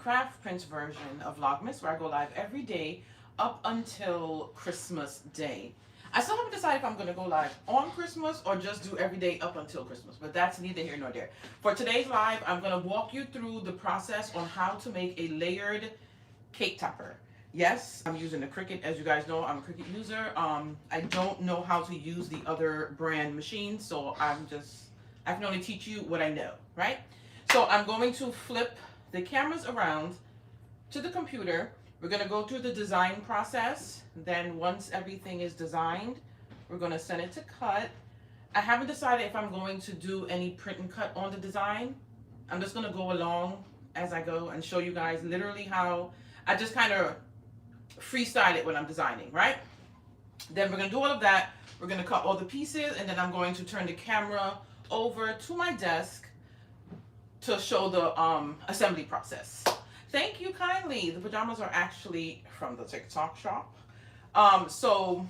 CraftPrint version of Vlogmas, where I go live every day up until Christmas Day. I still haven't decided if I'm going to go live on Christmas or just do every day up until Christmas, but that's neither here nor there. For today's live, I'm going to walk you through the process on how to make a layered cake topper. Yes, I'm using the Cricut. As you guys know, I'm a Cricut user. I don't know how to use the other brand machines, so I can only teach you what I know, right? So I'm going to flip the cameras around to the computer. We're going to go through the design process. Then once everything is designed, we're going to send it to cut. I haven't decided if I'm going to do any print and cut on the design. I'm just going to go along as I go and show you guys literally how I just kind of freestyle it when I'm designing, right? Then we're going to do all of that. We're going to cut all the pieces, and then I'm going to turn the camera over to my desk to show the assembly process. Thank you kindly. The pajamas are actually from the TikTok shop. So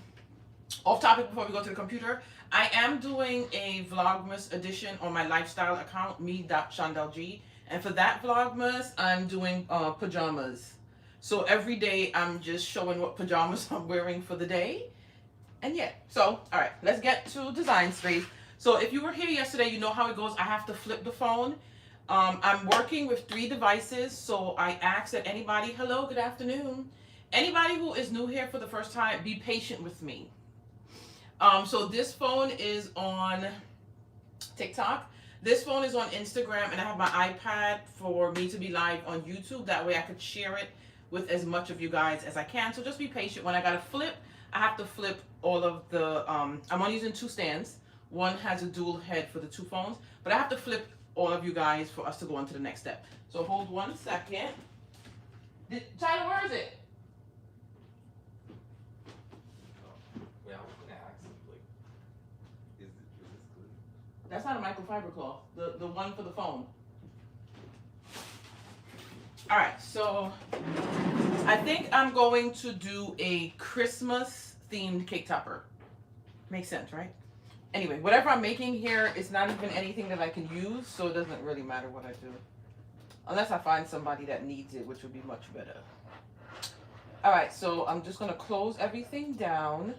off topic before we go to the computer, I am doing a Vlogmas edition on my lifestyle account, me.chandelg. And for that Vlogmas, I'm doing pajamas. So every day I'm just showing what pajamas I'm wearing for the day. And yeah, so all right, let's get to design space. So if you were here yesterday, you know how it goes. I have to flip the phone. I'm working with 3 devices, so I ask that anybody, hello, good afternoon. Anybody who is new here for the first time, be patient with me. So this phone is on TikTok. This phone is on Instagram, and I have my iPad for me to be live on YouTube. That way I could share it with as much of you guys as I can. So just be patient. When I gotta flip, I have to flip all of the, I'm only using 2 stands. One has a dual head for the 2 phones, but I have to flip all of you guys for us to go on to the next step. So hold 1 second. Tyler, where is it? Yeah, I was gonna ask him, like, is this good? That's not a microfiber cloth. The one for the phone. All right, so I think I'm going to do a Christmas themed cake topper. Makes sense, right? Anyway, whatever I'm making here is not even anything that I can use, so it doesn't really matter what I do. Unless I find somebody that needs it, which would be much better. All right, so I'm just gonna close everything down.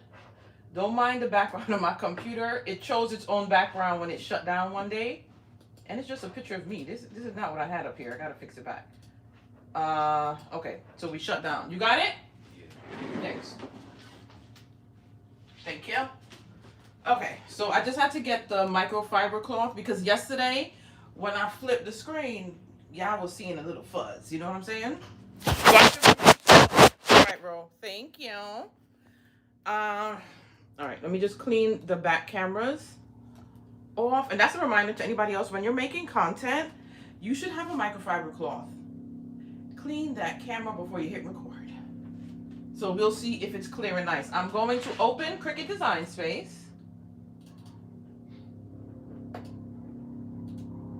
Don't mind the background of my computer. It chose its own background when it shut down one day. And it's just a picture of me. This is not what I had up here. I gotta fix it back. Okay, so we shut down. You got it? Yeah. Thanks. Thank you. Okay, so I just had to get the microfiber cloth because yesterday when I flipped the screen, y'all was seeing a little fuzz. You know what I'm saying? All right, bro. Thank you. All right, let me just clean the back cameras off. And that's a reminder to anybody else, when you're making content, you should have a microfiber cloth. Clean that camera before you hit record. So we'll see if it's clear and nice. I'm going to open Cricut Design Space.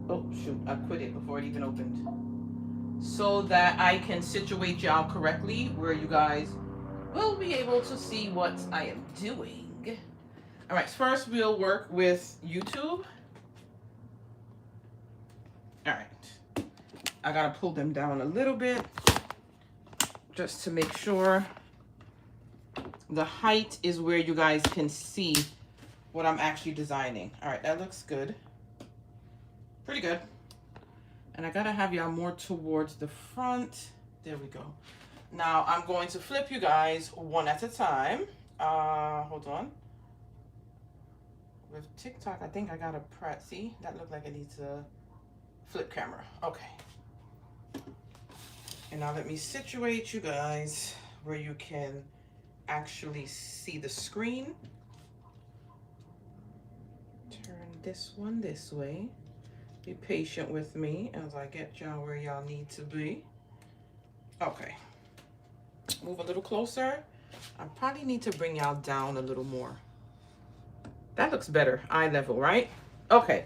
Oh, shoot, I quit it before it even opened. So that I can situate y'all correctly where you guys will be able to see what I am doing. All right, first we'll work with YouTube. All right, I gotta pull them down a little bit just to make sure the height is where you guys can see what I'm actually designing. All right, that looks good. Pretty good. And I gotta have y'all more towards the front. There we go. Now I'm going to flip you guys one at a time. Hold on. With TikTok, I think I got a press. See, that looked like it needs a flip camera. Okay. And now let me situate you guys where you can actually see the screen. Turn this one this way. Be patient with me as I get y'all where y'all need to be. Okay. Move a little closer. I probably need to bring y'all down a little more. That looks better. Eye level, right? Okay.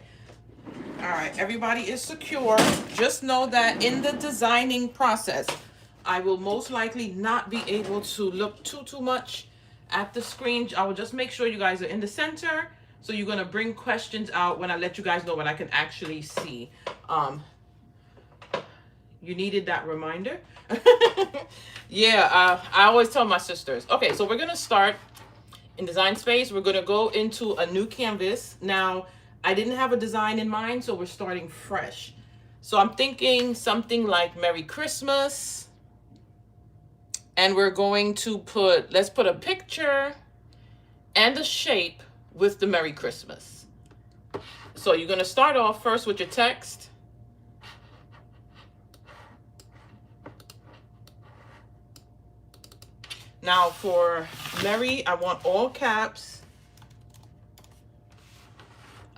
All right. Everybody is secure. Just know that in the designing process, I will most likely not be able to look too much at the screen. I will just make sure you guys are in the center. So you're going to bring questions out when I let you guys know what I can actually see. You needed that reminder. Yeah, I always tell my sisters. Okay, so we're gonna start in Design Space. We're gonna go into a new canvas. Now, I didn't have a design in mind, so we're starting fresh. So I'm thinking something like Merry Christmas. And we're going to let's put a picture and a shape with the Merry Christmas. So you're gonna start off first with your text. Now for Merry, I want all caps.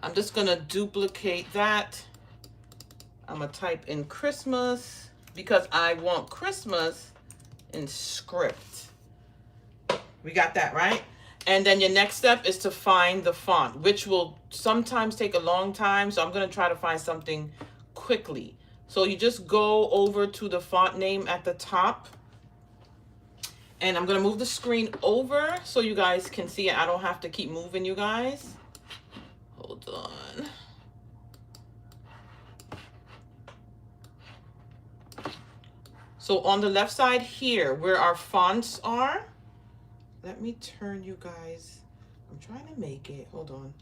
I'm just gonna duplicate that. I'm gonna type in Christmas because I want Christmas in script. We got that, right? And then your next step is to find the font, which will sometimes take a long time. So I'm gonna try to find something quickly. So you just go over to the font name at the top. And I'm gonna move the screen over so you guys can see it. I don't have to keep moving, you guys. Hold on. So on the left side here, where our fonts are, let me turn you guys. I'm trying to make it, hold on.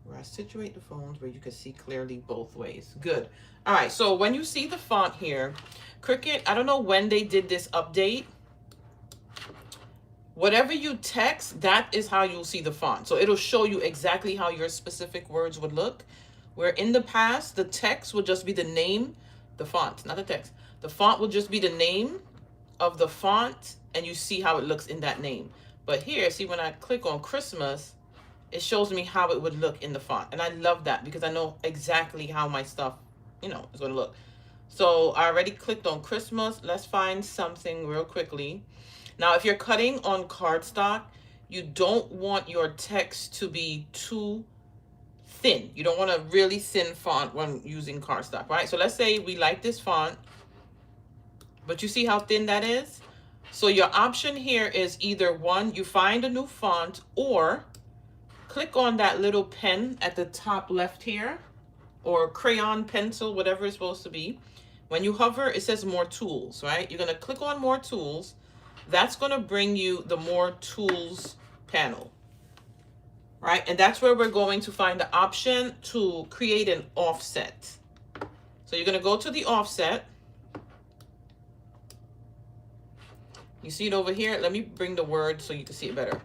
Where I situate the phones where you can see clearly both ways. Good. All right, so when you see the font here, Cricut, I don't know when they did this update. Whatever you text, that is how you'll see the font. So it'll show you exactly how your specific words would look. Where in the past, the text would just be the name, the font, not the text. The font will just be the name of the font, and you see how it looks in that name. But here, see, when I click on Christmas, it shows me how it would look in the font. And I love that because I know exactly how my stuff, you know, is going to look. So I already clicked on Christmas. Let's find something real quickly. Now, if you're cutting on cardstock, you don't want your text to be too thin. You don't want a really thin font when using cardstock, right? So let's say we like this font, but you see how thin that is? So your option here is either one, you find a new font, or click on that little pen at the top left here, or crayon, pencil, whatever it's supposed to be. When you hover, it says more tools, right? You're gonna click on more tools. That's gonna bring you the more tools panel, right? And that's where we're going to find the option to create an offset. So you're gonna go to the offset. You see it over here? Let me bring the word so you can see it better.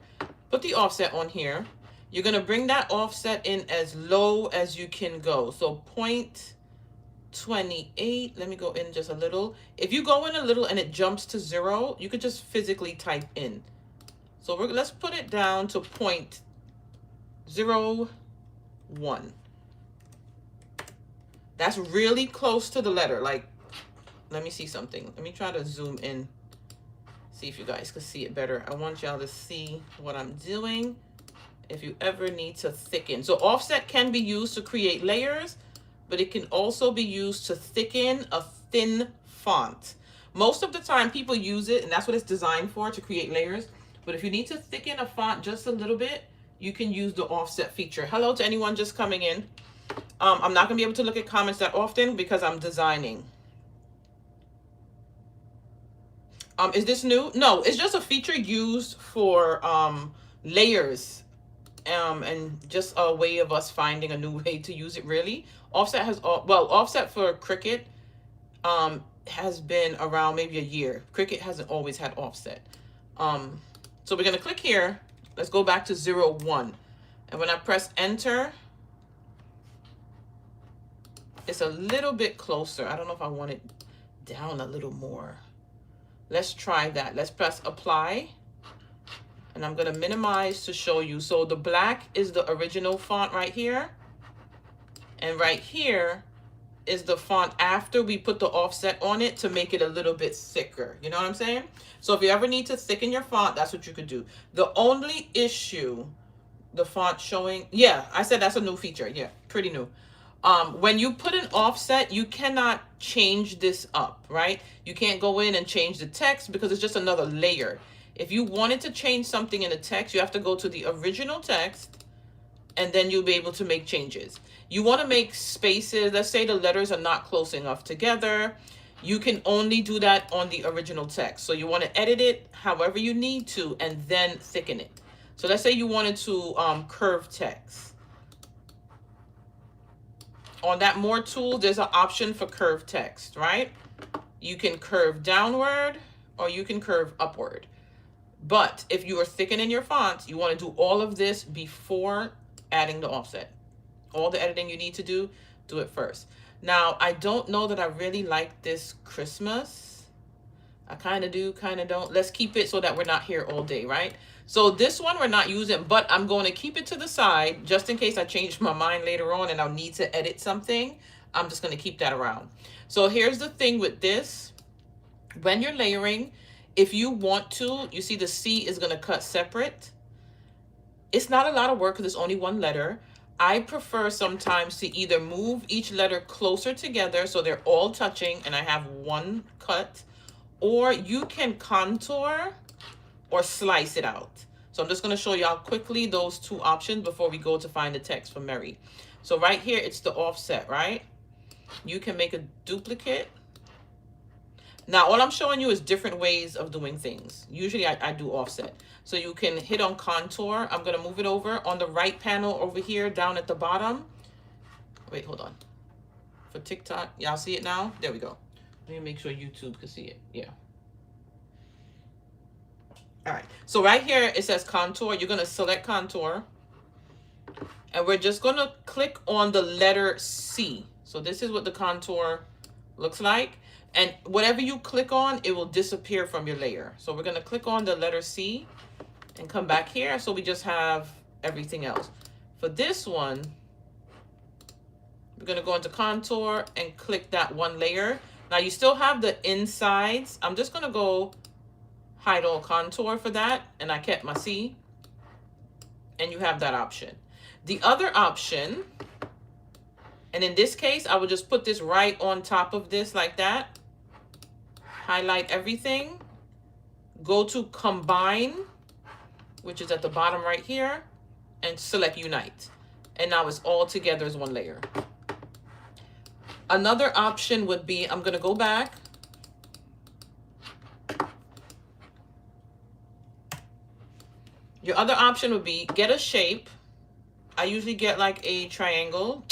Put the offset on here. You're gonna bring that offset in as low as you can go. So 0.28, let me go in just a little. If you go in a little and it jumps to 0, you could just physically type in. So let's put it down to 0.01. That's really close to the letter. Like, let me see something. Let me try to zoom in. See if you guys can see it better. I want y'all to see what I'm doing. If you ever need to thicken. So offset can be used to create layers, but it can also be used to thicken a thin font. Most of the time people use it, and that's what it's designed for, to create layers. But if you need to thicken a font just a little bit, you can use the offset feature. Hello to anyone just coming in. I'm not gonna be able to look at comments that often because I'm designing. Is this new? No, it's just a feature used for layers, and just a way of us finding a new way to use it, really. Offset has, offset for Cricut has been around maybe a year. Cricut hasn't always had offset. So we're gonna click here. Let's go back to 0.1. And when I press enter, it's a little bit closer. I don't know if I want it down a little more. Let's try that. Let's press apply. And I'm gonna minimize to show you. So the black is the original font right here. And right here is the font after we put the offset on it to make it a little bit thicker. You know what I'm saying? So if you ever need to thicken your font, that's what you could do. The only issue, the font showing, yeah, I said that's a new feature. Yeah, pretty new. When you put an offset, you cannot change this up, right? You can't go in and change the text because it's just another layer. If you wanted to change something in the text, you have to go to the original text, and then you'll be able to make changes. You want to make spaces. Let's say the letters are not close enough together. You can only do that on the original text. So you want to edit it however you need to and then thicken it. So let's say you wanted to curve text. On that More tool, there's an option for curve text, right? You can curve downward or you can curve upward. But if you are thickening your fonts, you want to do all of this before adding the offset. All the editing you need to do it first. Now, I don't know that I really like this Christmas. I kind of do, kind of don't. Let's keep it so that we're not here all day, right? So this one we're not using, but I'm going to keep it to the side just in case I change my mind later on and I'll need to edit something. I'm just going to keep that around. So here's the thing with this. When you're layering, if you want to, you see the C is going to cut separate. It's not a lot of work because it's only one letter. I prefer sometimes to either move each letter closer together so they're all touching and I have one cut, or you can contour or slice it out. So I'm just going to show y'all quickly those two options before we go to find the text for Mary. So right here, it's the offset, right? You can make a duplicate. Now, all I'm showing you is different ways of doing things. Usually I do offset. So you can hit on contour. I'm going to move it over on the right panel over here down at the bottom. Wait, hold on. For TikTok, y'all see it now? There we go. Let me make sure YouTube can see it. Yeah. All right. So right here, it says contour. You're going to select contour. And we're just going to click on the letter C. So this is what the contour looks like. And whatever you click on, it will disappear from your layer. So we're going to click on the letter C and come back here. So we just have everything else. For this one, we're going to go into contour and click that one layer. Now you still have the insides. I'm just going to go hide all contour for that. And I kept my C. And you have that option. The other option, and in this case, I would just put this right on top of this like that. Highlight everything. Go to combine, which is at the bottom right here, and select unite. And now it's all together as one layer. Another option would be, I'm going to go back. Your other option would be get a shape. I usually get like a triangle,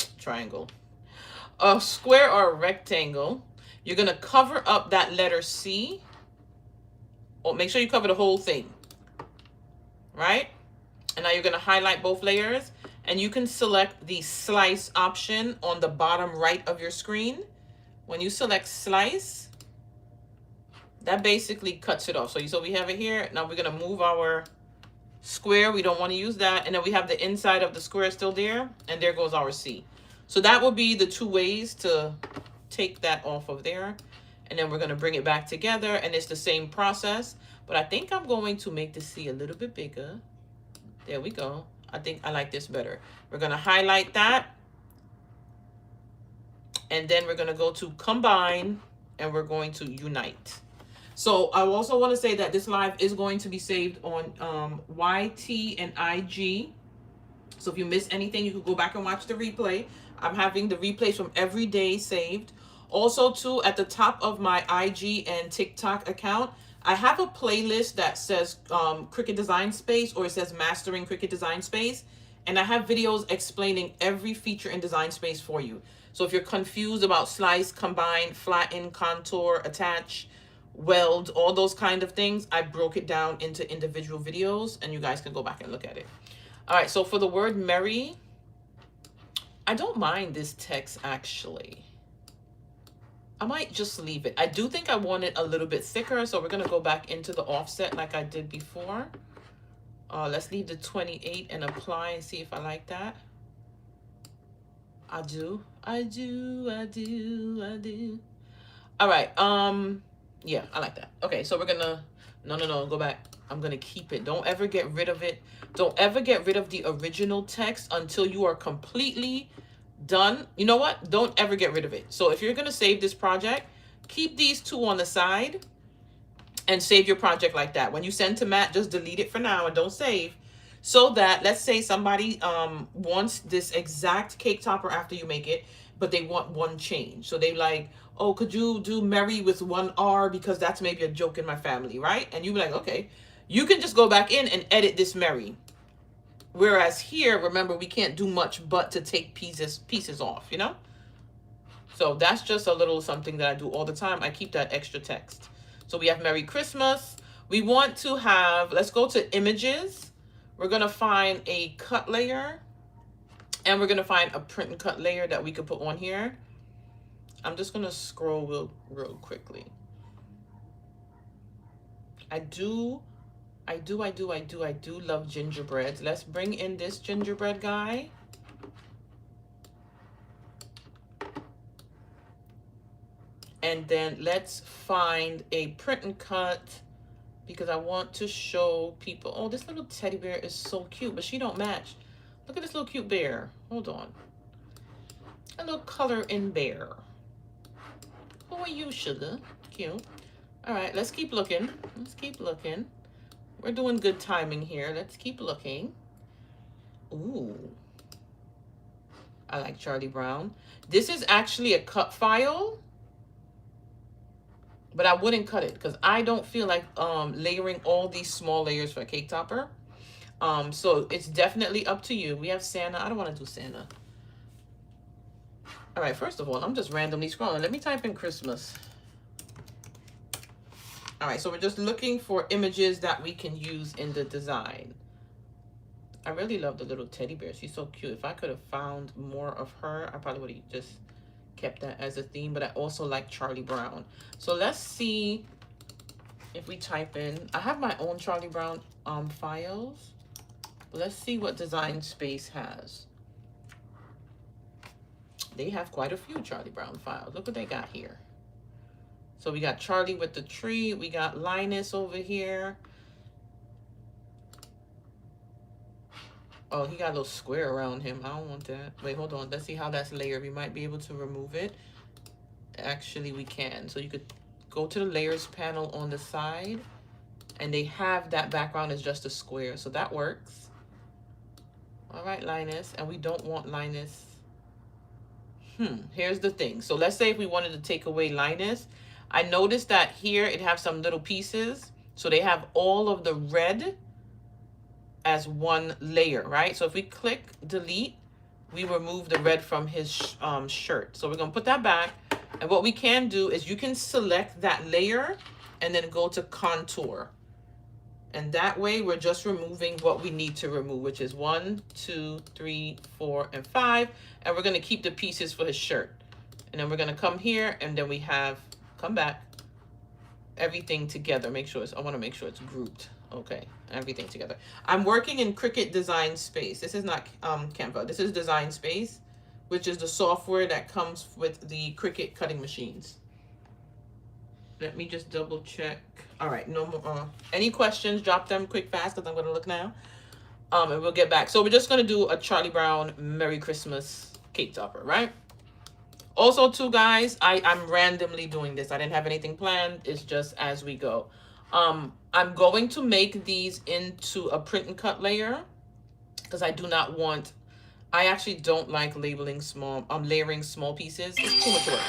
a square or a rectangle. You're going to cover up that letter C. Or make sure you cover the whole thing. Right? And now you're going to highlight both layers. And you can select the slice option on the bottom right of your screen. When you select slice, that basically cuts it off. So we have it here. Now we're going to move our square. We don't want to use that. And then we have the inside of the square still there. And there goes our C. So that will be the two ways to take that off of there. And then we're going to bring it back together. And it's the same process. But I think I'm going to make the C a little bit bigger. There we go. I think I like this better. We're going to highlight that. And then we're going to go to combine. And we're going to unite. So I also want to say that this live is going to be saved on YT and IG. So if you miss anything, you can go back and watch the replay. I'm having the replays from every day saved. Also, too, at the top of my IG and TikTok account, I have a playlist that says Cricut Design Space, or it says Mastering Cricut Design Space. And I have videos explaining every feature in Design Space for you. So if you're confused about slice, combine, flatten, contour, attach, weld, all those kind of things, I broke it down into individual videos, and you guys can go back and look at it. All right, so for the word Mary, I don't mind this text actually. I might just leave it. I do think I want it a little bit thicker, so we're going to go back into the offset like I did before. Let's leave the 28 and apply and see if I like that. I do. All right. Yeah, I like that. Okay, so we're going to... No, go back. I'm going to keep it. Don't ever get rid of it. Don't ever get rid of the original text until you are completely done. You know what? Don't ever get rid of it. So if you're going to save this project, keep these two on the side and save your project like that. When you send to Matt, just delete it for now and don't save. so that, let's say somebody wants this exact cake topper after you make it, but they want one change. So they like, oh, could you do Mary with one R because that's maybe a joke in my family, right? And you be like, okay, you can just go back in and edit this Mary. Whereas here, remember, we can't do much but to take pieces off, you know? So that's just a little something that I do all the time. I keep that extra text. So we have Merry Christmas. We want to have, let's go to images. We're going to find a cut layer. And we're going to find a print and cut layer that we could put on here. I'm just going to scroll real quickly. I do love gingerbreads. Let's bring in this gingerbread guy. And then let's find a print and cut because I want to show people. Oh, this little teddy bear is so cute, but she don't match. Look at this little cute bear. Hold on. A little color in bear. Who are you, sugar? Cute. All right, let's keep looking. Let's keep looking. We're doing good timing here. Let's keep looking. Ooh. I like Charlie Brown. This is actually a cut file. But I wouldn't cut it because I don't feel like layering all these small layers for a cake topper. So it's definitely up to you. We have Santa. I don't want to do Santa. All right, first of all, I'm just randomly scrolling. Let me type in Christmas. All right, so we're just looking for images that we can use in the design. I really love the little teddy bear. She's so cute. If I could have found more of her, I probably would have just kept that as a theme, but I also like Charlie Brown. So let's see if we type in, I have my own Charlie Brown files. Let's see what Design Space has. They have quite a few Charlie Brown files. Look what they got here. So we got Charlie with the tree. We got Linus over here. Oh, he got a little square around him. I don't want that. Wait, hold on. Let's see how that's layered. We might be able to remove it. Actually, we can. So you could go to the layers panel on the side. And they have that background as just a square. So that works. All right, Linus. And we don't want Linus. Here's the thing. So let's say if we wanted to take away Linus. I noticed that here it has some little pieces. So they have all of the red as one layer, right? So if we click delete, we remove the red from his shirt. So we're gonna put that back. And what we can do is you can select that layer and then go to contour. And that way we're just removing what we need to remove, which is 1, 2, 3, 4, and 5. And we're gonna keep the pieces for his shirt. And then we're gonna come here and then we have, come back, everything together. Make sure I wanna make sure it's grouped. Okay, everything together. I'm working in Cricut Design Space. This is not Canva. This is Design Space, which is the software that comes with the Cricut cutting machines. Let me just double check. All right, no more. Any questions, drop them quick, fast, because I'm going to look now. And we'll get back. So we're just going to do a Charlie Brown Merry Christmas cake topper, right? Also, too, guys, I'm randomly doing this. I didn't have anything planned. It's just as we go. I'm going to make these into a print and cut layer because I do not want, I actually don't like layering small pieces. It's too much work.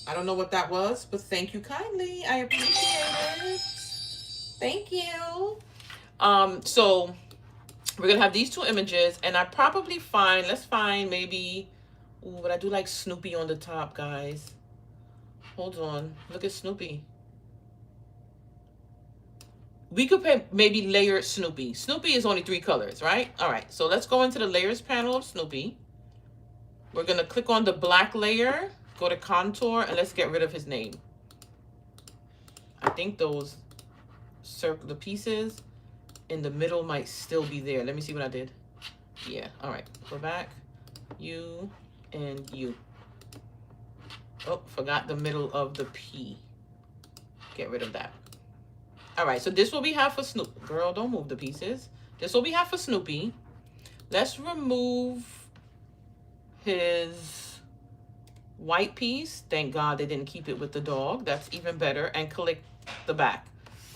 I don't know what that was, but thank you kindly. I appreciate it. Thank you. So we're gonna have these two images, and I probably find, let's find maybe, ooh, but I do like Snoopy on the top, guys. Hold on, look at Snoopy. We could maybe layer Snoopy. Snoopy is only 3 colors, right? All right, so let's go into the layers panel of Snoopy. We're gonna click on the black layer, go to contour, and let's get rid of his name. I think those the pieces in the middle might still be there. Let me see what I did. Yeah, all right, go back. You and you. Oh, forgot the middle of the P. Get rid of that. All right, so this will be half for Snoopy. Girl, don't move the pieces. This will be half for Snoopy. Let's remove his white piece. Thank God they didn't keep it with the dog. That's even better. And click the back.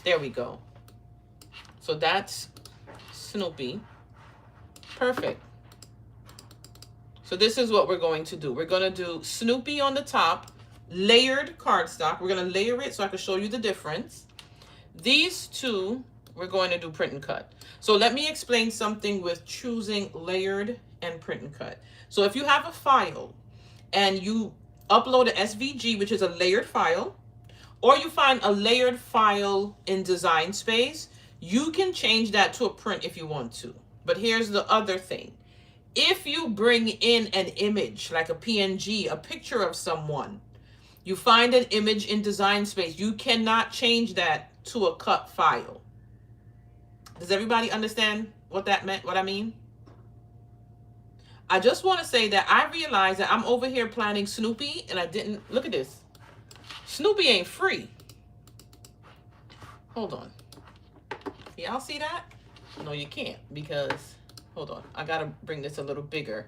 There we go. So that's Snoopy. Perfect. So this is what we're going to do. We're going to do Snoopy on the top, layered cardstock. We're going to layer it so I can show you the difference. These two, we're going to do print and cut. So let me explain something with choosing layered and print and cut. So if you have a file and you upload an SVG, which is a layered file, or you find a layered file in Design Space, you can change that to a print if you want to. But here's the other thing. If you bring in an image, like a PNG, a picture of someone, you find an image in Design Space, you cannot change that to a cut file. Does everybody understand what that meant, what I mean? I just want to say that I realized that I'm over here planning Snoopy and I didn't, look at this. Snoopy ain't free. Hold on. Y'all see that? No, you can't because, hold on. I got to bring this a little bigger.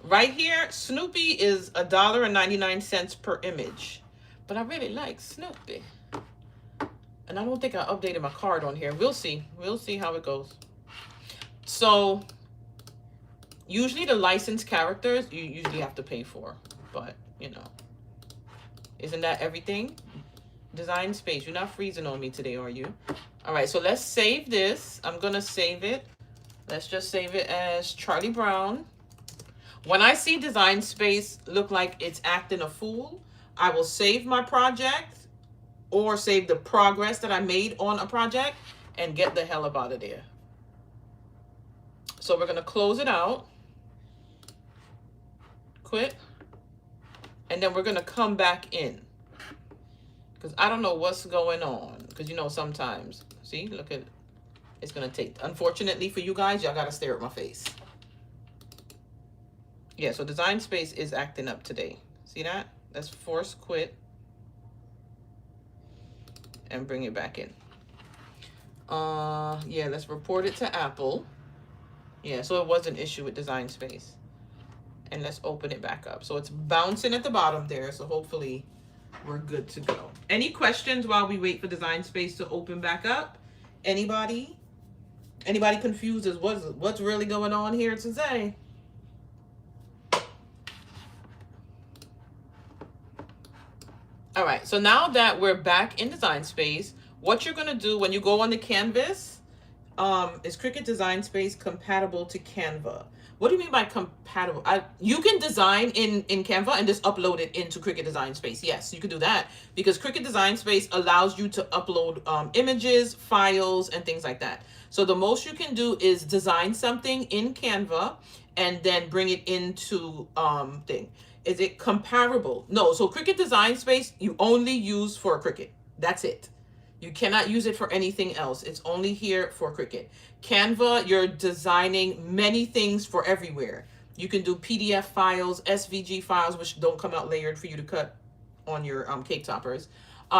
Right here, Snoopy is $1.99 per image. But I really like Snoopy. And I don't think I updated my card on here. We'll see. We'll see how it goes. So, usually the licensed characters, you usually have to pay for. But, you know. Isn't that everything? Design Space. You're not freezing on me today, are you? All right, so let's save this. I'm going to save it. Let's just save it as Charlie Brown. When I see Design Space look like it's acting a fool, I will save my project or save the progress that I made on a project and get the hell up out of there. So we're going to close it out. Quit. And then we're going to come back in. Because I don't know what's going on. Because, you know, sometimes. See, look at it. It's going to take. Unfortunately for you guys, y'all got to stare at my face. Yeah, so Design Space is acting up today. See that? Let's force quit. And bring it back in. Yeah, let's report it to Apple. Yeah, so it was an issue with Design Space. And let's open it back up. So it's bouncing at the bottom there. So hopefully we're good to go. Any questions while we wait for Design Space to open back up? Anybody? Anybody confused as what's really going on here today? All right, so now that we're back in Design Space, what you're gonna do when you go on the canvas, is Cricut Design Space compatible to Canva? What do you mean by compatible? You can design in Canva and just upload it into Cricut Design Space. Yes, you can do that because Cricut Design Space allows you to upload images, files, and things like that. So the most you can do is design something in Canva and then bring it into thing. Is it comparable? No. So Cricut Design Space, you only use for Cricut. That's it. You cannot use it for anything else. It's only here for Cricut. Canva, you're designing many things for everywhere. You can do PDF files, SVG files, which don't come out layered for you to cut on your cake toppers.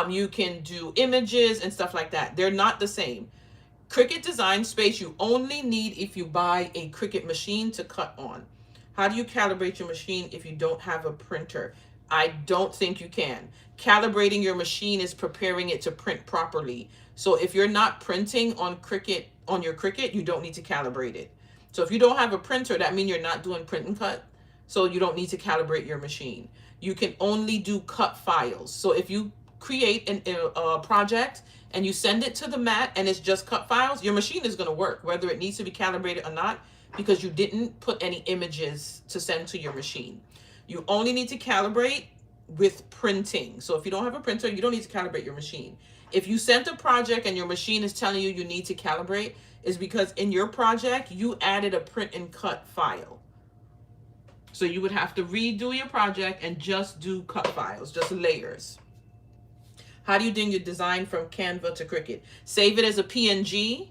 You can do images and stuff like that. They're not the same. Cricut Design Space, you only need if you buy a Cricut machine to cut on. How do you calibrate your machine if you don't have a printer? I don't think you can. Calibrating your machine is preparing it to print properly. So if you're not printing on Cricut, on your Cricut, you don't need to calibrate it. So if you don't have a printer, that means you're not doing print and cut. So you don't need to calibrate your machine. You can only do cut files. So if you create a project and you send it to the mat and it's just cut files, your machine is going to work, whether it needs to be calibrated or not, because you didn't put any images to send to your machine. You only need to calibrate with printing. So if you don't have a printer, you don't need to calibrate your machine. If you sent a project and your machine is telling you you need to calibrate, is because in your project, you added a print and cut file. So you would have to redo your project and just do cut files, just layers. How do you do your design from Canva to Cricut? Save it as a PNG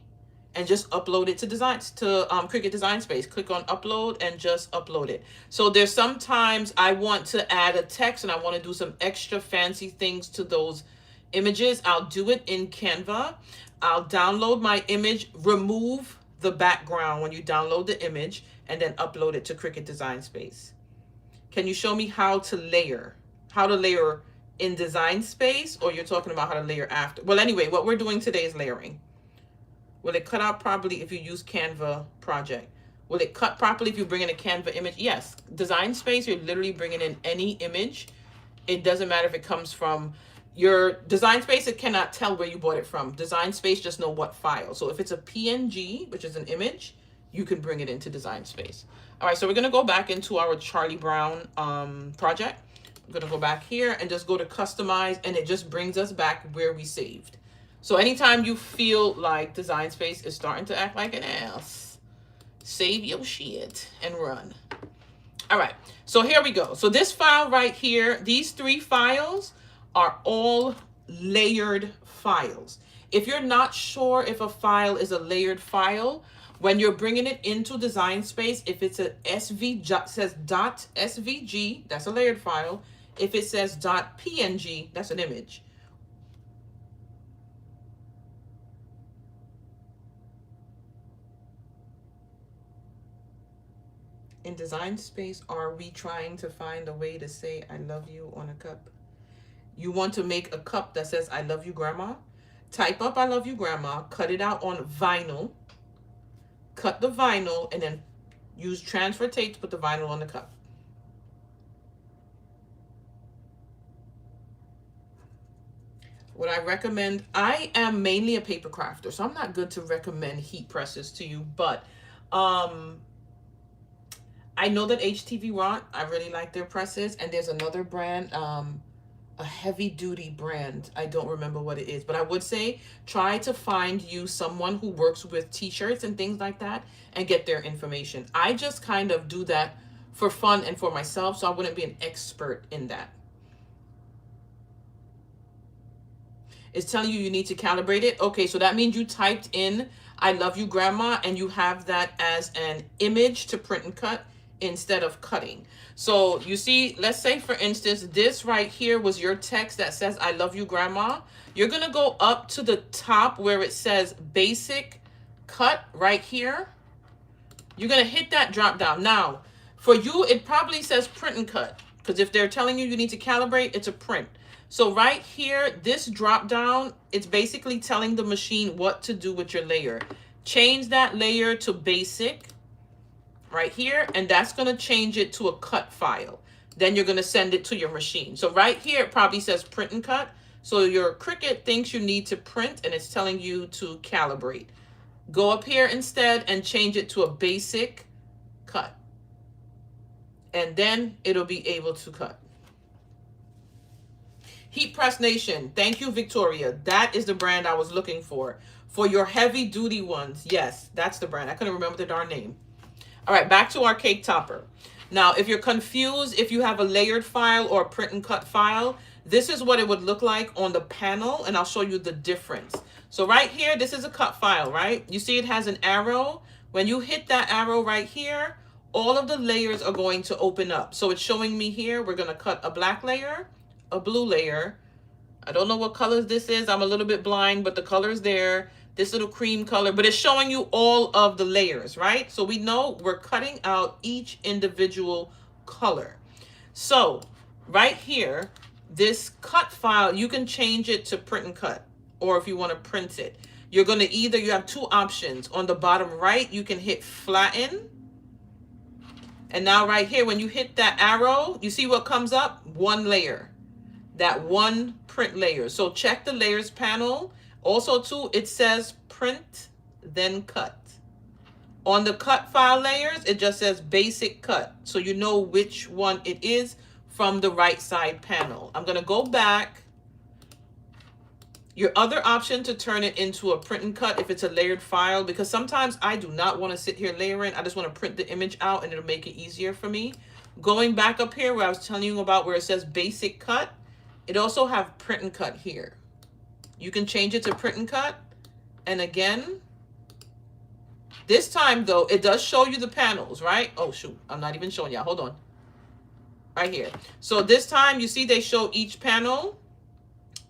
and just upload it to Cricut Design Space. Click on upload and just upload it. So there's sometimes I want to add a text and I want to do some extra fancy things to those images. I'll do it in Canva. I'll download my image, remove the background when you download the image, and then upload it to Cricut Design Space. Can you show me how to layer? How to layer in Design Space, or you're talking about how to layer after? Well, anyway, what we're doing today is layering. Will it cut out properly if you use Canva project? Will it cut properly if you bring in a Canva image? Yes. Design Space, you're literally bringing in any image. It doesn't matter if it comes from your Design Space, it cannot tell where you bought it from. Design Space just know what file. So if it's a PNG, which is an image, you can bring it into Design Space. All right, so we're gonna go back into our Charlie Brown project. I'm gonna go back here and just go to customize, and it just brings us back where we saved. So anytime you feel like Design Space is starting to act like an ass, save your shit and run. All right, so here we go. So this file right here, these 3 files are all layered files. If you're not sure if a file is a layered file, when you're bringing it into Design Space, if it's a SVG, says .svg, that's a layered file. If it says .png, that's an image. In Design Space, are we trying to find a way to say I love you on a cup? You want to make a cup that says I love you, Grandma? Type up I love you, Grandma, cut it out on vinyl, cut the vinyl, and then use transfer tape to put the vinyl on the cup. What I recommend, I am mainly a paper crafter, so I'm not good to recommend heat presses to you, but I know that HTV Ront, I really like their presses, and there's another brand, a heavy duty brand. I don't remember what it is, but I would say try to find you someone who works with t-shirts and things like that and get their information. I just kind of do that for fun and for myself, so I wouldn't be an expert in that. It's telling you need to calibrate it. Okay, so that means you typed in I love you, Grandma, and you have that as an image to print and cut instead of cutting. So you see, let's say for instance, this right here was your text that says I love you, Grandma. You're gonna go up to the top where it says basic cut right here. You're gonna hit that drop down. Now for you, it probably says print and cut, because if they're telling you need to calibrate, it's a print. So right here, this drop down, it's basically telling the machine what to do with your layer. Change that layer to basic right here, and that's going to change it to a cut file. Then you're going to send it to your machine. So right here, it probably says print and cut. So your Cricut thinks you need to print, and it's telling you to calibrate. Go up here instead and change it to a basic cut. And then it'll be able to cut. Heat Press Nation, thank you, Victoria. That is the brand I was looking for. For your heavy duty ones, yes, that's the brand. I couldn't remember the darn name. All right, back to our cake topper. Now, if you're confused, if you have a layered file or a print and cut file, this is what it would look like on the panel, and I'll show you the difference. So right here, this is a cut file, right? You see it has an arrow. When you hit that arrow right here, all of the layers are going to open up. So it's showing me here, we're gonna cut a black layer, a blue layer. I don't know what colors this is. I'm a little bit blind, but the color's there. This little cream color, but it's showing you all of the layers, right? So we know we're cutting out each individual color. So right here, this cut file, you can change it to print and cut, or if you want to print it, you're going to either, you have 2 options. On the bottom right, you can hit flatten. And now right here, when you hit that arrow, you see what comes up? 1 layer. That 1 print layer. So check the layers panel. Also too, it says print, then cut. On the cut file layers, it just says basic cut. So you know which one it is from the right side panel. I'm gonna go back. Your other option to turn it into a print and cut if it's a layered file, because sometimes I do not want to sit here layering. I just want to print the image out and it'll make it easier for me. Going back up here where I was telling you about where it says basic cut, it also have print and cut here. You can change it to print and cut. And again, this time though, it does show you the panels, right? Oh shoot, I'm not even showing y'all. Hold on. Right here. So this time you see they show each panel.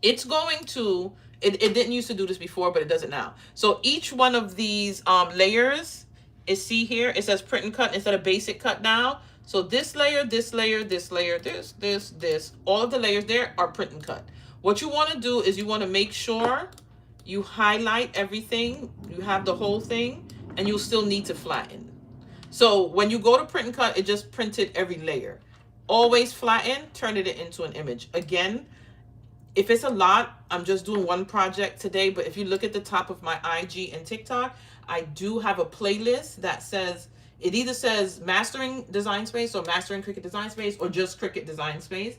It's going to, it didn't used to do this before, but it does it now. So each one of these layers is, see here, it says print and cut instead of basic cut now. So this layer, this layer, this layer, this, all of the layers there are print and cut. What you want to do is you want to make sure you highlight everything, you have the whole thing, and you'll still need to flatten. So when you go to print and cut, it just printed every layer. Always flatten, turn it into an image. Again, if it's a lot, I'm just doing one project today, but if you look at the top of my IG and TikTok, I do have a playlist that says, it either says Mastering Design Space or Mastering Cricut Design Space or just Cricut Design Space.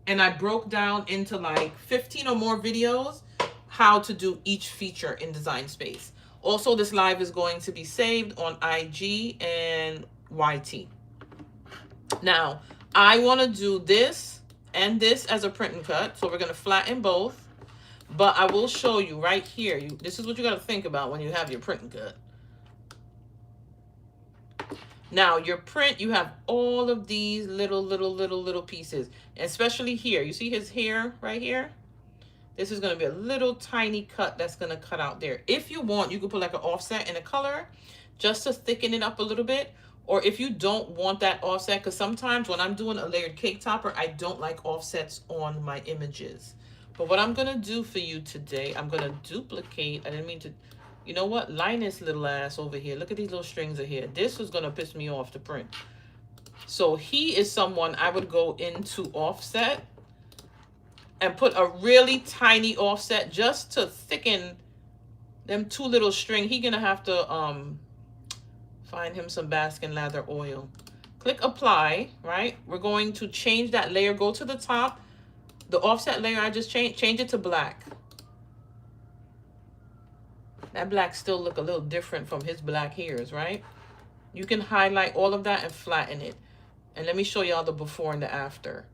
And I broke down into like 15 or more videos how to do each feature in Design Space. Also, this live is going to be saved on IG and YT. Now, I want to do this and this as a print and cut. So we're going to flatten both. But I will show you right here. This is what you got to think about when you have your print and cut. Now, your print, you have all of these little pieces. Especially here. You see his hair right here? This is going to be a little tiny cut that's going to cut out there. If you want, you can put like an offset in a color just to thicken it up a little bit. Or if you don't want that offset, because sometimes when I'm doing a layered cake topper, I don't like offsets on my images. But what I'm going to do for you today, I'm going to duplicate. I didn't mean to, you know what? Line this little ass over here. Look at these little strings are here. This is going to piss me off to print. So he is someone I would go into offset and put a really tiny offset just to thicken them two little string. He gonna have to find him some Baskin lather oil. Click apply, right? We're going to change that layer, go to the top. The offset layer I just changed, change it to black. That black still look a little different from his black hairs, right? You can highlight all of that and flatten it. And let me show y'all the before and the after.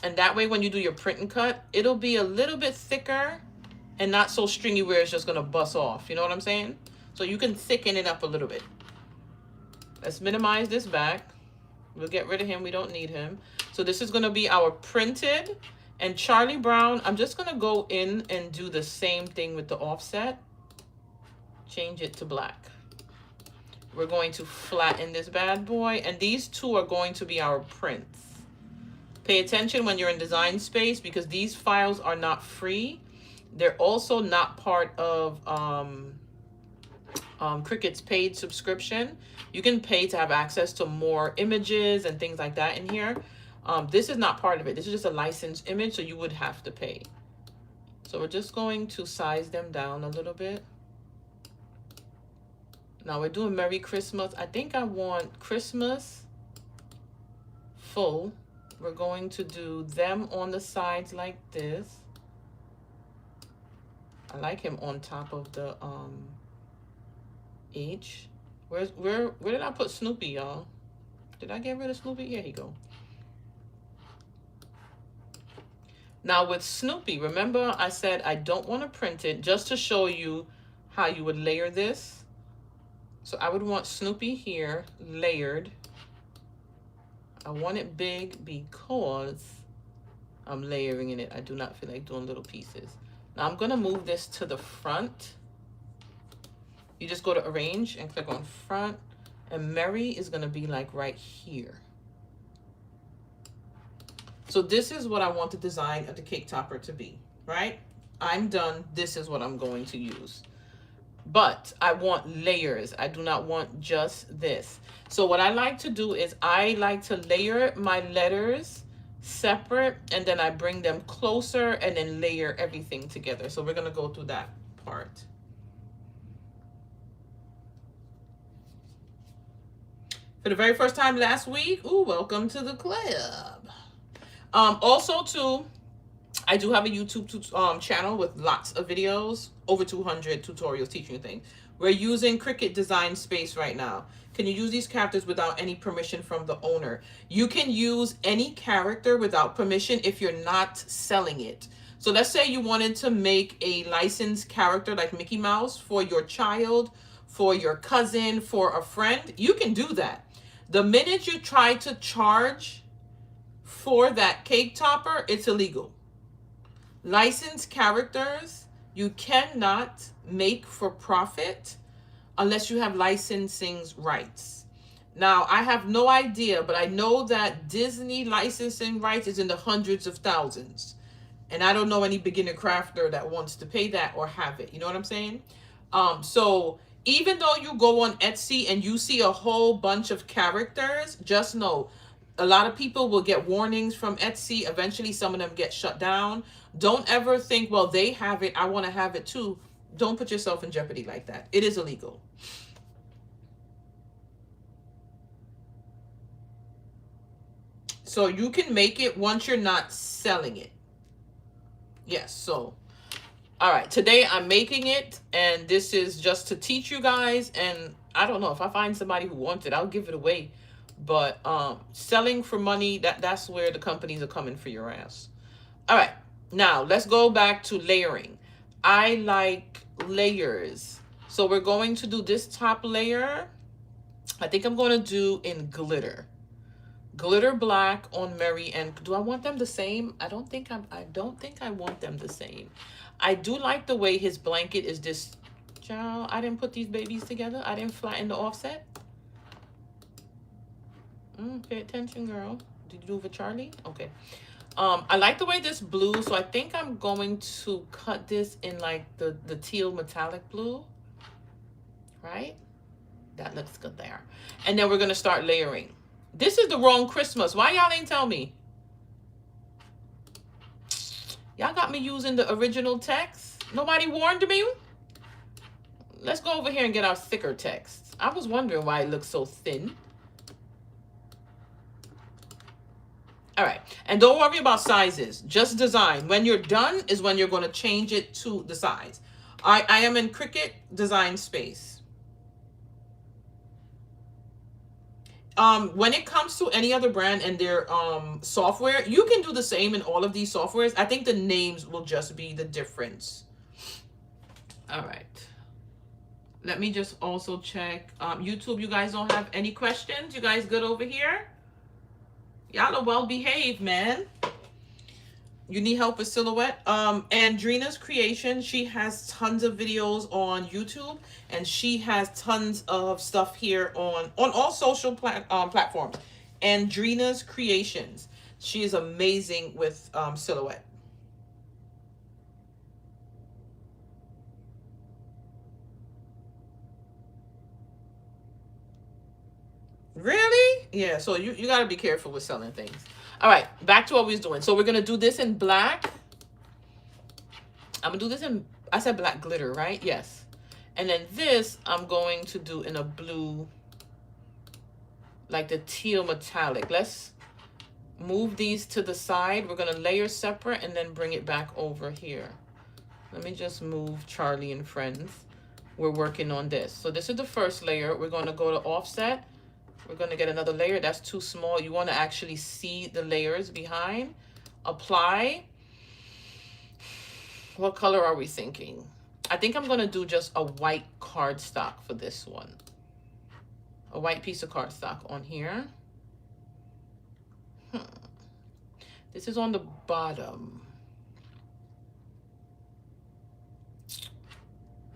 And that way, when you do your print and cut, it'll be a little bit thicker and not so stringy where it's just going to bust off. You know what I'm saying? So you can thicken it up a little bit. Let's minimize this back. We'll get rid of him. We don't need him. So this is going to be our printed. And Charlie Brown, I'm just going to go in and do the same thing with the offset. Change it to black. We're going to flatten this bad boy. And these two are going to be our prints. Pay attention when you're in Design Space because these files are not free. They're also not part of Cricut's paid subscription. You can pay to have access to more images and things like that in here. This is not part of it. This is just a licensed image, so you would have to pay. So we're just going to size them down a little bit. Now we're doing Merry Christmas. I think I want Christmas full. We're going to do them on the sides like this. I like him on top of the H. Where did I put Snoopy, y'all? Did I get rid of Snoopy? Here he go. Now with Snoopy, remember I said I don't want to print it just to show you how you would layer this. So I would want Snoopy here layered. I want it big because I'm layering in it. I do not feel like doing little pieces. Now I'm going to move this to the front. You just go to arrange and click on front. And Mary is going to be like right here. So this is what I want the design of the cake topper to be, right? I'm done. This is what I'm going to use. But I want layers. I do not want just this. So what I like to do is I like to layer my letters separate and then I bring them closer and then layer everything together. So we're going to go through that part. For the very first time last week, ooh, welcome to the club. Also too, I do have a YouTube channel with lots of videos, over 200 tutorials teaching you things. We're using Cricut Design Space right now. Can you use these characters without any permission from the owner? You can use any character without permission if you're not selling it. So let's say you wanted to make a licensed character like Mickey Mouse for your child, for your cousin, for a friend. You can do that. The minute you try to charge for that cake topper, it's illegal. Licensed characters, you cannot make for profit unless you have licensing rights. Now, I have no idea, but I know that Disney licensing rights is in the hundreds of thousands. And I don't know any beginner crafter that wants to pay that or have it. You know what I'm saying? So even though you go on Etsy and you see a whole bunch of characters, just know a lot of people will get warnings from Etsy. Eventually, some of them get shut down. Don't ever think, well, they have it, I want to have it too. Don't put yourself in jeopardy like that. It is illegal. So you can make it once you're not selling it. Yes, so all right, today I'm making it, and this is just to teach you guys. And I don't know, if I find somebody who wants it, I'll give it away. But selling for money, that's where the companies are coming for your ass. All right, now let's go back to layering. I like layers. So we're going to do this top layer. I think I'm going to do in glitter. Glitter black on Mary. And do I want them the same? I don't think I want them the same. I do like the way his blanket is this. Child, I didn't put these babies together. I didn't flatten the offset. Pay attention, girl. Did you do it for Charlie? Okay. I like the way this blue, so I think I'm going to cut this in like the teal metallic blue. Right? That looks good there. And then we're going to start layering. This is the wrong Christmas. Why y'all ain't tell me? Y'all got me using the original text. Nobody warned me. Let's go over here and get our thicker text. I was wondering why it looks so thin. All right. And don't worry about sizes. Just design. When you're done is when you're going to change it to the size. I am in Cricut Design Space. When it comes to any other brand and their software, you can do the same in all of these softwares. I think the names will just be the difference. All right. Let me just also check YouTube. You guys don't have any questions? You guys good over here? Y'all are well behaved, man. You need help with silhouette? Andrina's Creation, she has tons of videos on YouTube, and she has tons of stuff here on all social platforms. Andrina's Creations. She is amazing with silhouette. Really? Yeah, so you got to be careful with selling things. All right, back to what we was doing. So we're going to do this in black. I'm going to do this in, I said black glitter, right? Yes. And then this, I'm going to do in a blue, like the teal metallic. Let's move these to the side. We're going to layer separate and then bring it back over here. Let me just move Charlie and Friends. We're working on this. So this is the first layer. We're going to go to offset. We're going to get another layer. That's too small. You want to actually see the layers behind. Apply. What color are we thinking? I think I'm going to do just a white cardstock for this one. A white piece of cardstock on here. This is on the bottom.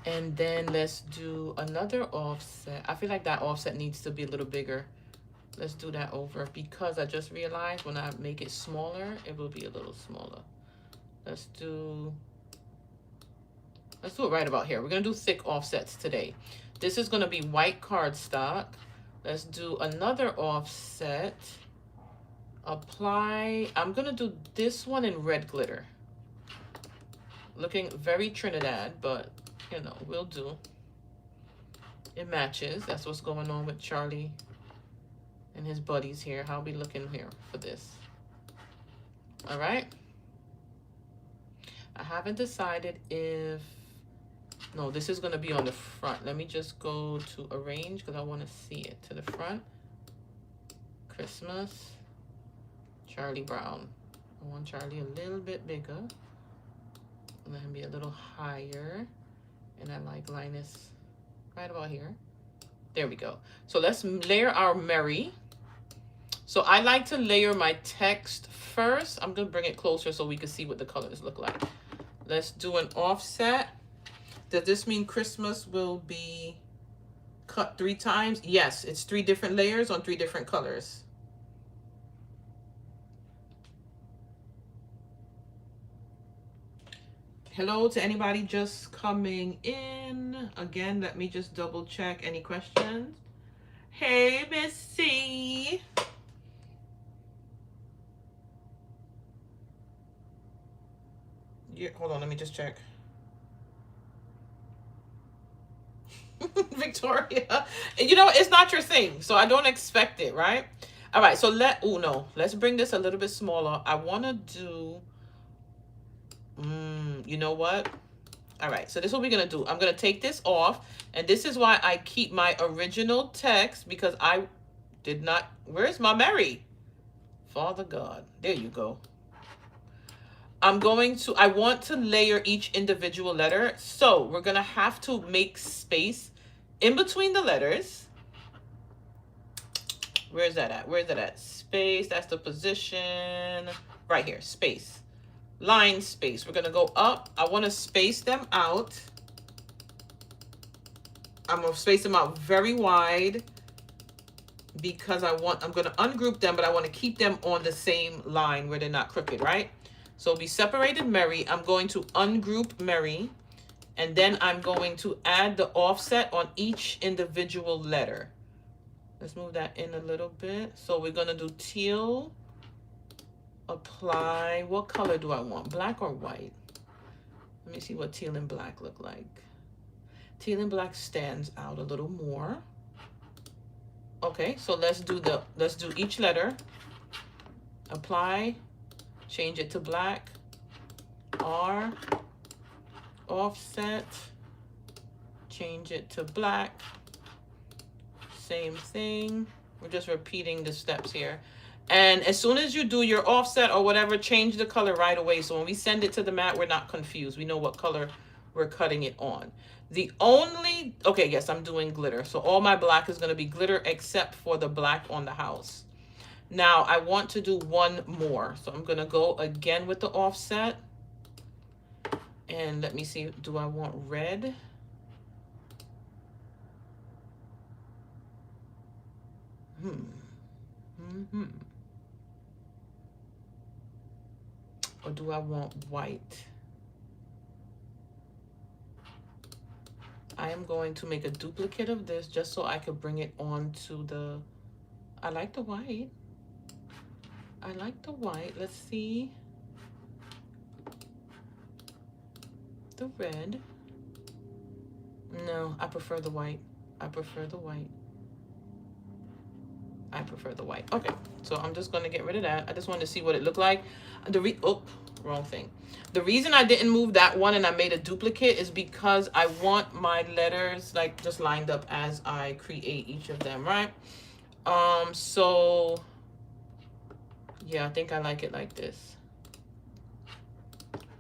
And then let's do another offset. I feel like that offset needs to be a little bigger. Let's do that over, because I just realized when I make it smaller, it will be a little smaller. Let's do it right about here. We're going to do thick offsets today. This is going to be white cardstock. Let's do another offset. Apply. I'm going to do this one in red glitter. Looking very Trinidad, but you know, we'll do. It matches. That's what's going on with Charlie and his buddies here. How we looking here for this? All right. I haven't decided if... No, this is going to be on the front. Let me just go to arrange because I want to see it to the front. Christmas. Charlie Brown. I want Charlie a little bit bigger. Let him be a little higher. And I like Linus right about here. There we go. So let's layer our Mary. So I like to layer my text first. I'm going to bring it closer so we can see what the colors look like. Let's do an offset. Does this mean Christmas will be cut 3 times? Yes, it's 3 different layers on 3 different colors. Hello to anybody just coming in. Again, let me just double check any questions. Hey, Missy. Yeah, hold on, let me just check. Victoria. You know, it's not your thing, so I don't expect it, right? All right, so let's bring this a little bit smaller. I want to do, you know what? All right, so this is what we're going to do. I'm going to take this off, and this is why I keep my original text, because I did not, where's my Mary? Father God, there you go. I want to layer each individual letter. So we're going to have to make space in between the letters. Where's that at? Where's that at? Space, that's the position. Right here, space. Line space. We're going to go up. I want to space them out. I'm going to space them out very wide because I'm going to ungroup them, but I want to keep them on the same line where they're not crooked, right? So we separated Mary. I'm going to ungroup Mary, and then I'm going to add the offset on each individual letter. Let's move that in a little bit. So we're going to do teal, apply. What color do I want? Black or white? Let me see what teal and black look like. Teal and black stands out a little more. Okay, so let's do each letter. Apply. Change it to black, R, offset, change it to black, same thing. We're just repeating the steps here. And as soon as you do your offset or whatever, change the color right away. So when we send it to the mat, we're not confused. We know what color we're cutting it on. Okay, yes, I'm doing glitter. So all my black is gonna be glitter except for the black on the house. Now I want to do one more. So I'm going to go again with the offset. And let me see, do I want red? Or do I want white? I am going to make a duplicate of this just so I could bring it onto the, I like the white. I like the white. Let's see. The red. No, I prefer the white. I prefer the white. I prefer the white. Okay, so I'm just going to get rid of that. I just wanted to see what it looked like. Wrong thing. The reason I didn't move that one and I made a duplicate is because I want my letters like just lined up as I create each of them, right? So yeah, I think I like it like this.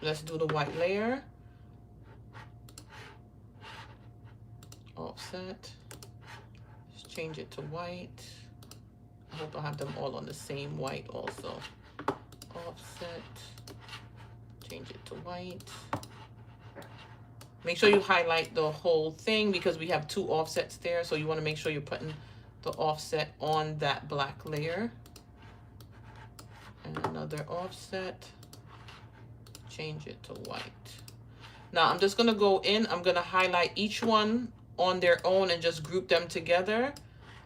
Let's do the white layer. Offset. Just change it to white. I hope I have them all on the same white also. Offset. Change it to white. Make sure you highlight the whole thing because we have two offsets there. So you want to make sure you're putting the offset on that black layer. And another offset, change it to white. Now I'm just gonna go in, I'm gonna highlight each one on their own and just group them together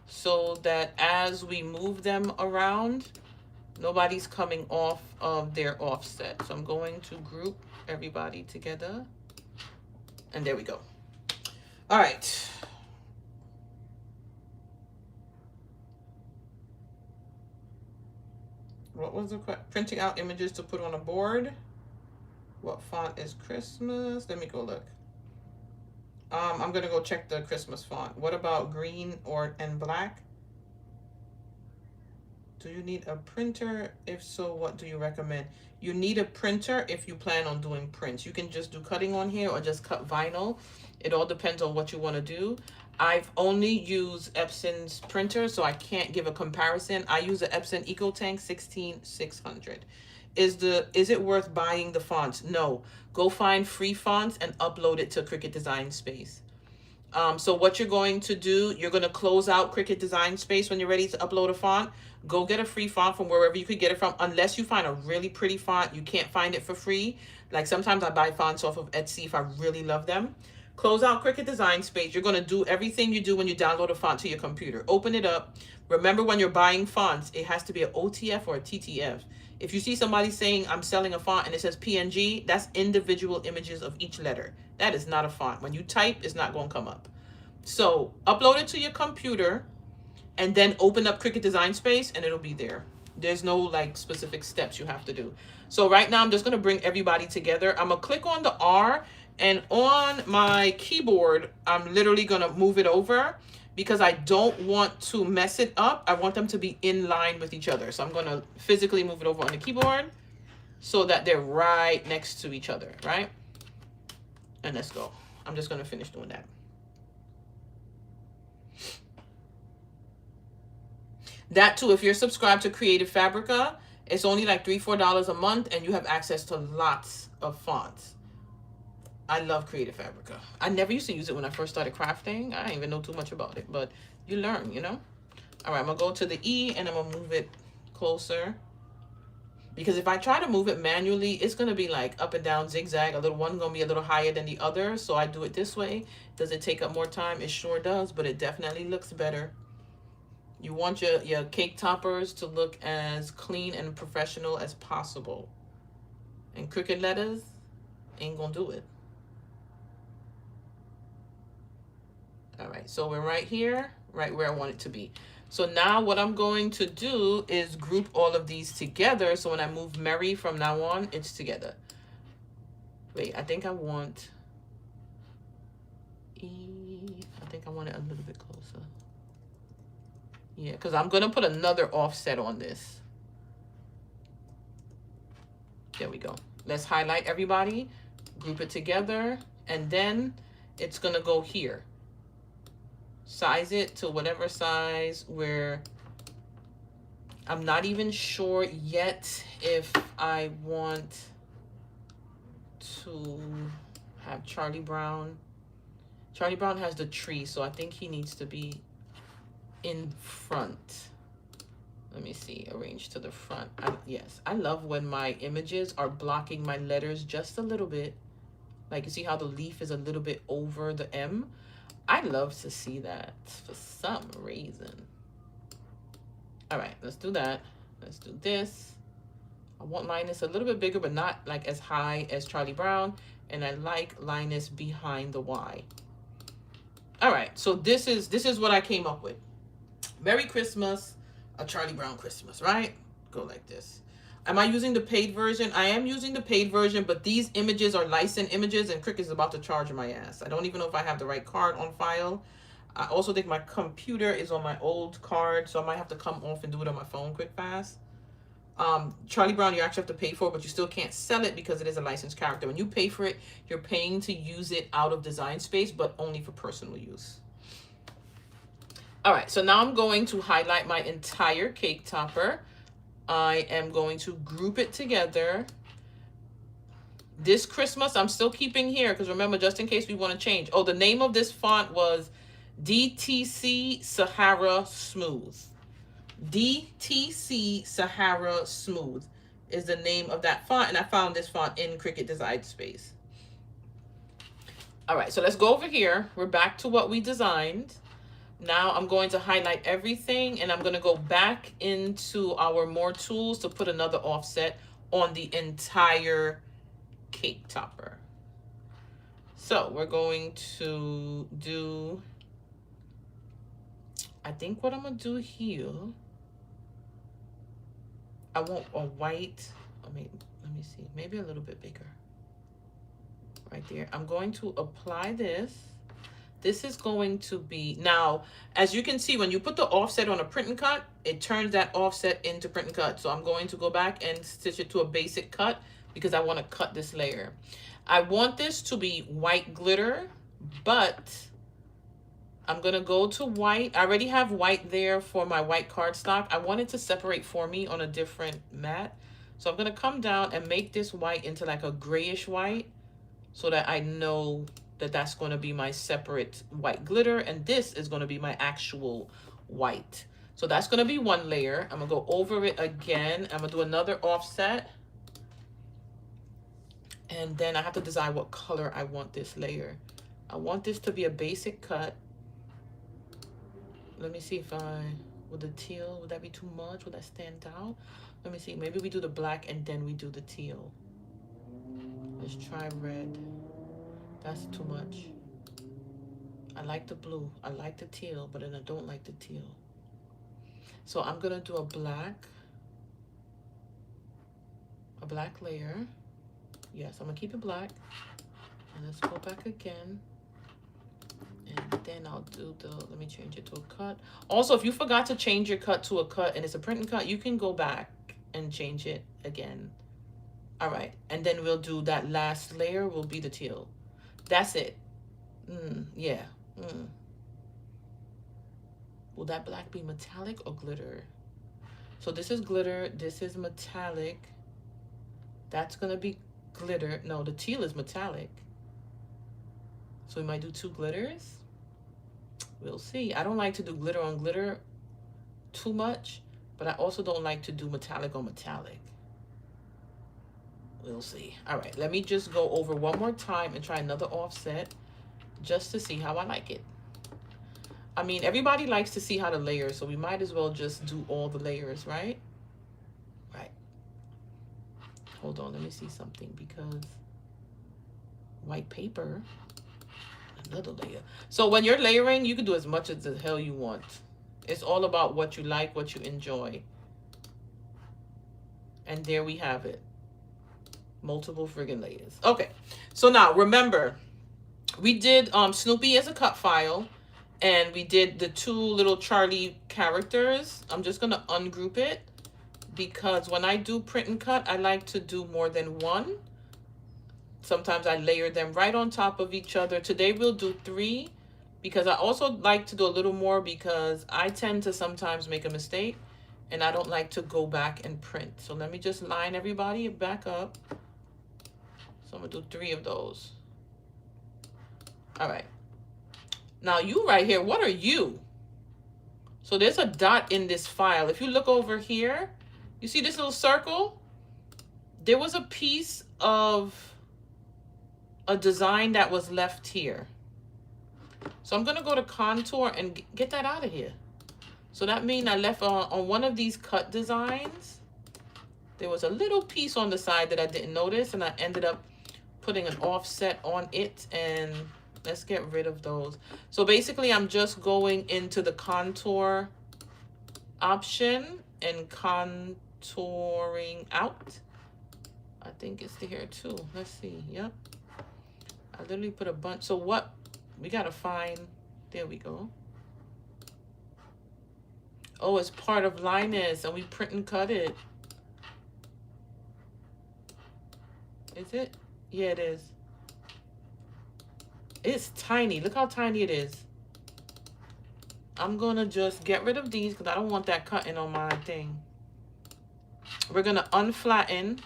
so that as we move them around, nobody's coming off of their offset. So I'm going to group everybody together. And there we go. All right. What was the question? Printing out images to put on a board. What font is Christmas? Let me go look. I'm gonna go check the Christmas font. What about green and black? Do you need a printer? If so, what do you recommend? You need a printer if you plan on doing prints. You can just do cutting on here or just cut vinyl. It all depends on what you want to do. I've only used Epson's printer, so I can't give a comparison. I use an Epson EcoTank 16600. Is it worth buying the fonts? No. Go find free fonts and upload it to Cricut Design Space. So what you're going to do, you're going to close out Cricut Design Space when you're ready to upload a font. Go get a free font from wherever you could get it from. Unless you find a really pretty font, you can't find it for free. Like sometimes I buy fonts off of Etsy if I really love them. Close out Cricut Design Space. You're going to do everything you do when you download a font to your computer. Open it up. Remember, when you're buying fonts, it has to be an OTF or a TTF. If you see somebody saying, I'm selling a font and it says PNG, that's individual images of each letter. That is not a font. When you type, it's not going to come up. So upload it to your computer and then open up Cricut Design Space and it'll be there. There's no like specific steps you have to do. So right now I'm just going to bring everybody together. I'm going to click on the R, and on my keyboard, I'm literally going to move it over because I don't want to mess it up. I want them to be in line with each other. So I'm going to physically move it over on the keyboard so that they're right next to each other, right? And let's go. I'm just going to finish doing that. That too, if you're subscribed to Creative Fabrica, it's only like $3-4 a month and you have access to lots of fonts. I love Creative Fabrica. I never used to use it when I first started crafting. I didn't even know too much about it, but you learn, you know? All right, I'm gonna go to the E and I'm gonna move it closer. Because if I try to move it manually, it's gonna be like up and down, zigzag. A little one gonna be a little higher than the other. So I do it this way. Does it take up more time? It sure does, but it definitely looks better. You want your cake toppers to look as clean and professional as possible. And Cricut letters ain't gonna do it. All right, so we're right here, right where I want it to be. So now what I'm going to do is group all of these together. So when I move Mary from now on, it's together. Wait, I think I want E. I think I want it a little bit closer. Yeah, because I'm going to put another offset on this. There we go. Let's highlight everybody, group it together, and then it's going to go here. Size it to whatever size where I'm not even sure yet if I want to have Charlie Brown. Charlie Brown has the tree, so I think he needs to be in front. Let me see, arrange to the front. Yes, I love when my images are blocking my letters just a little bit. Like you see how the leaf is a little bit over the M? I love to see that for some reason. All right, let's do that. Let's do this. I want Linus a little bit bigger, but not like as high as Charlie Brown. And I like Linus behind the Y. All right, so this is what I came up with. Merry Christmas, a Charlie Brown Christmas, right? Go like this. Am I using the paid version? I am using the paid version, but these images are licensed images and Cricut is about to charge my ass. I don't even know if I have the right card on file. I also think my computer is on my old card, so I might have to come off and do it on my phone quick fast. Charlie Brown, you actually have to pay for it, but you still can't sell it because it is a licensed character. When you pay for it, you're paying to use it out of Design Space, but only for personal use. All right, so now I'm going to highlight my entire cake topper. I am going to group it together. This Christmas, I'm still keeping here because remember, just in case we want to change. Oh, the name of this font was DTC Sahara Smooth. DTC Sahara Smooth is the name of that font, and I found this font in Cricut Design Space. All right, so let's go over here. We're back to what we designed. Now I'm going to highlight everything and I'm going to go back into our more tools to put another offset on the entire cake topper. So we're going to do, I think what I'm going to do here, I want a white, let me see, maybe a little bit bigger. Right there. I'm going to apply this. This is going to be, now, as you can see, when you put the offset on a print and cut, it turns that offset into print and cut. So I'm going to go back and stitch it to a basic cut because I want to cut this layer. I want this to be white glitter, but I'm going to go to white. I already have white there for my white cardstock. I want it to separate for me on a different mat. So I'm going to come down and make this white into like a grayish white so that I know that that's going to be my separate white glitter, and this is going to be my actual white. So that's going to be one layer. I'm going to go over it again. I'm going to do another offset. And then I have to decide what color I want this layer. I want this to be a basic cut. Let me see if with the teal, would that be too much? Would that stand out? Let me see. Maybe we do the black and then we do the teal. Let's try red. That's too much. I like the blue. I like the teal, but then I don't like the teal. So I'm gonna do a black layer. Yes, I'm gonna keep it black. And let's go back again. And then I'll do let me change it to a cut. Also, if you forgot to change your cut to a cut and it's a print and cut, you can go back and change it again. All right, and then we'll do that last layer will be the teal. That's it. Yeah. Will that black be metallic or glitter? So this is glitter, this is metallic. That's gonna be glitter. No, the teal is metallic. So we might do 2 glitters. We'll see. I don't like to do glitter on glitter too much, but I also don't like to do metallic on metallic. We'll see. All right, let me just go over one more time and try another offset just to see how I like it. I mean, everybody likes to see how to layer, so we might as well just do all the layers, right? Right. Hold on, let me see something, because white paper, another layer. So when you're layering, you can do as much as the hell you want. It's all about what you like, what you enjoy. And there we have it. Multiple friggin' layers. Okay, so now remember, we did Snoopy as a cut file, and we did the 2 little Charlie characters. I'm just gonna ungroup it, because when I do print and cut, I like to do more than 1. Sometimes I layer them right on top of each other. Today we'll do 3, because I also like to do a little more, because I tend to sometimes make a mistake and I don't like to go back and print. So let me just line everybody back up. So I'm gonna do 3 of those. All right. Now you right here, what are you? So there's a dot in this file. If you look over here, you see this little circle? There was a piece of a design that was left here. So I'm gonna go to contour and get that out of here. So that means I left on one of these cut designs, there was a little piece on the side that I didn't notice, and I ended up putting an offset on it, and let's get rid of those. So basically I'm just going into the contour option and contouring out. I think it's here too. Let's see. Yep. I literally put a bunch. So what we gotta find, there we go. Oh, it's part of Linus and we print and cut it. Is it? Yeah, it is. It's tiny. Look how tiny it is. I'm gonna just get rid of these because I don't want that cutting on my thing. We're gonna unflatten.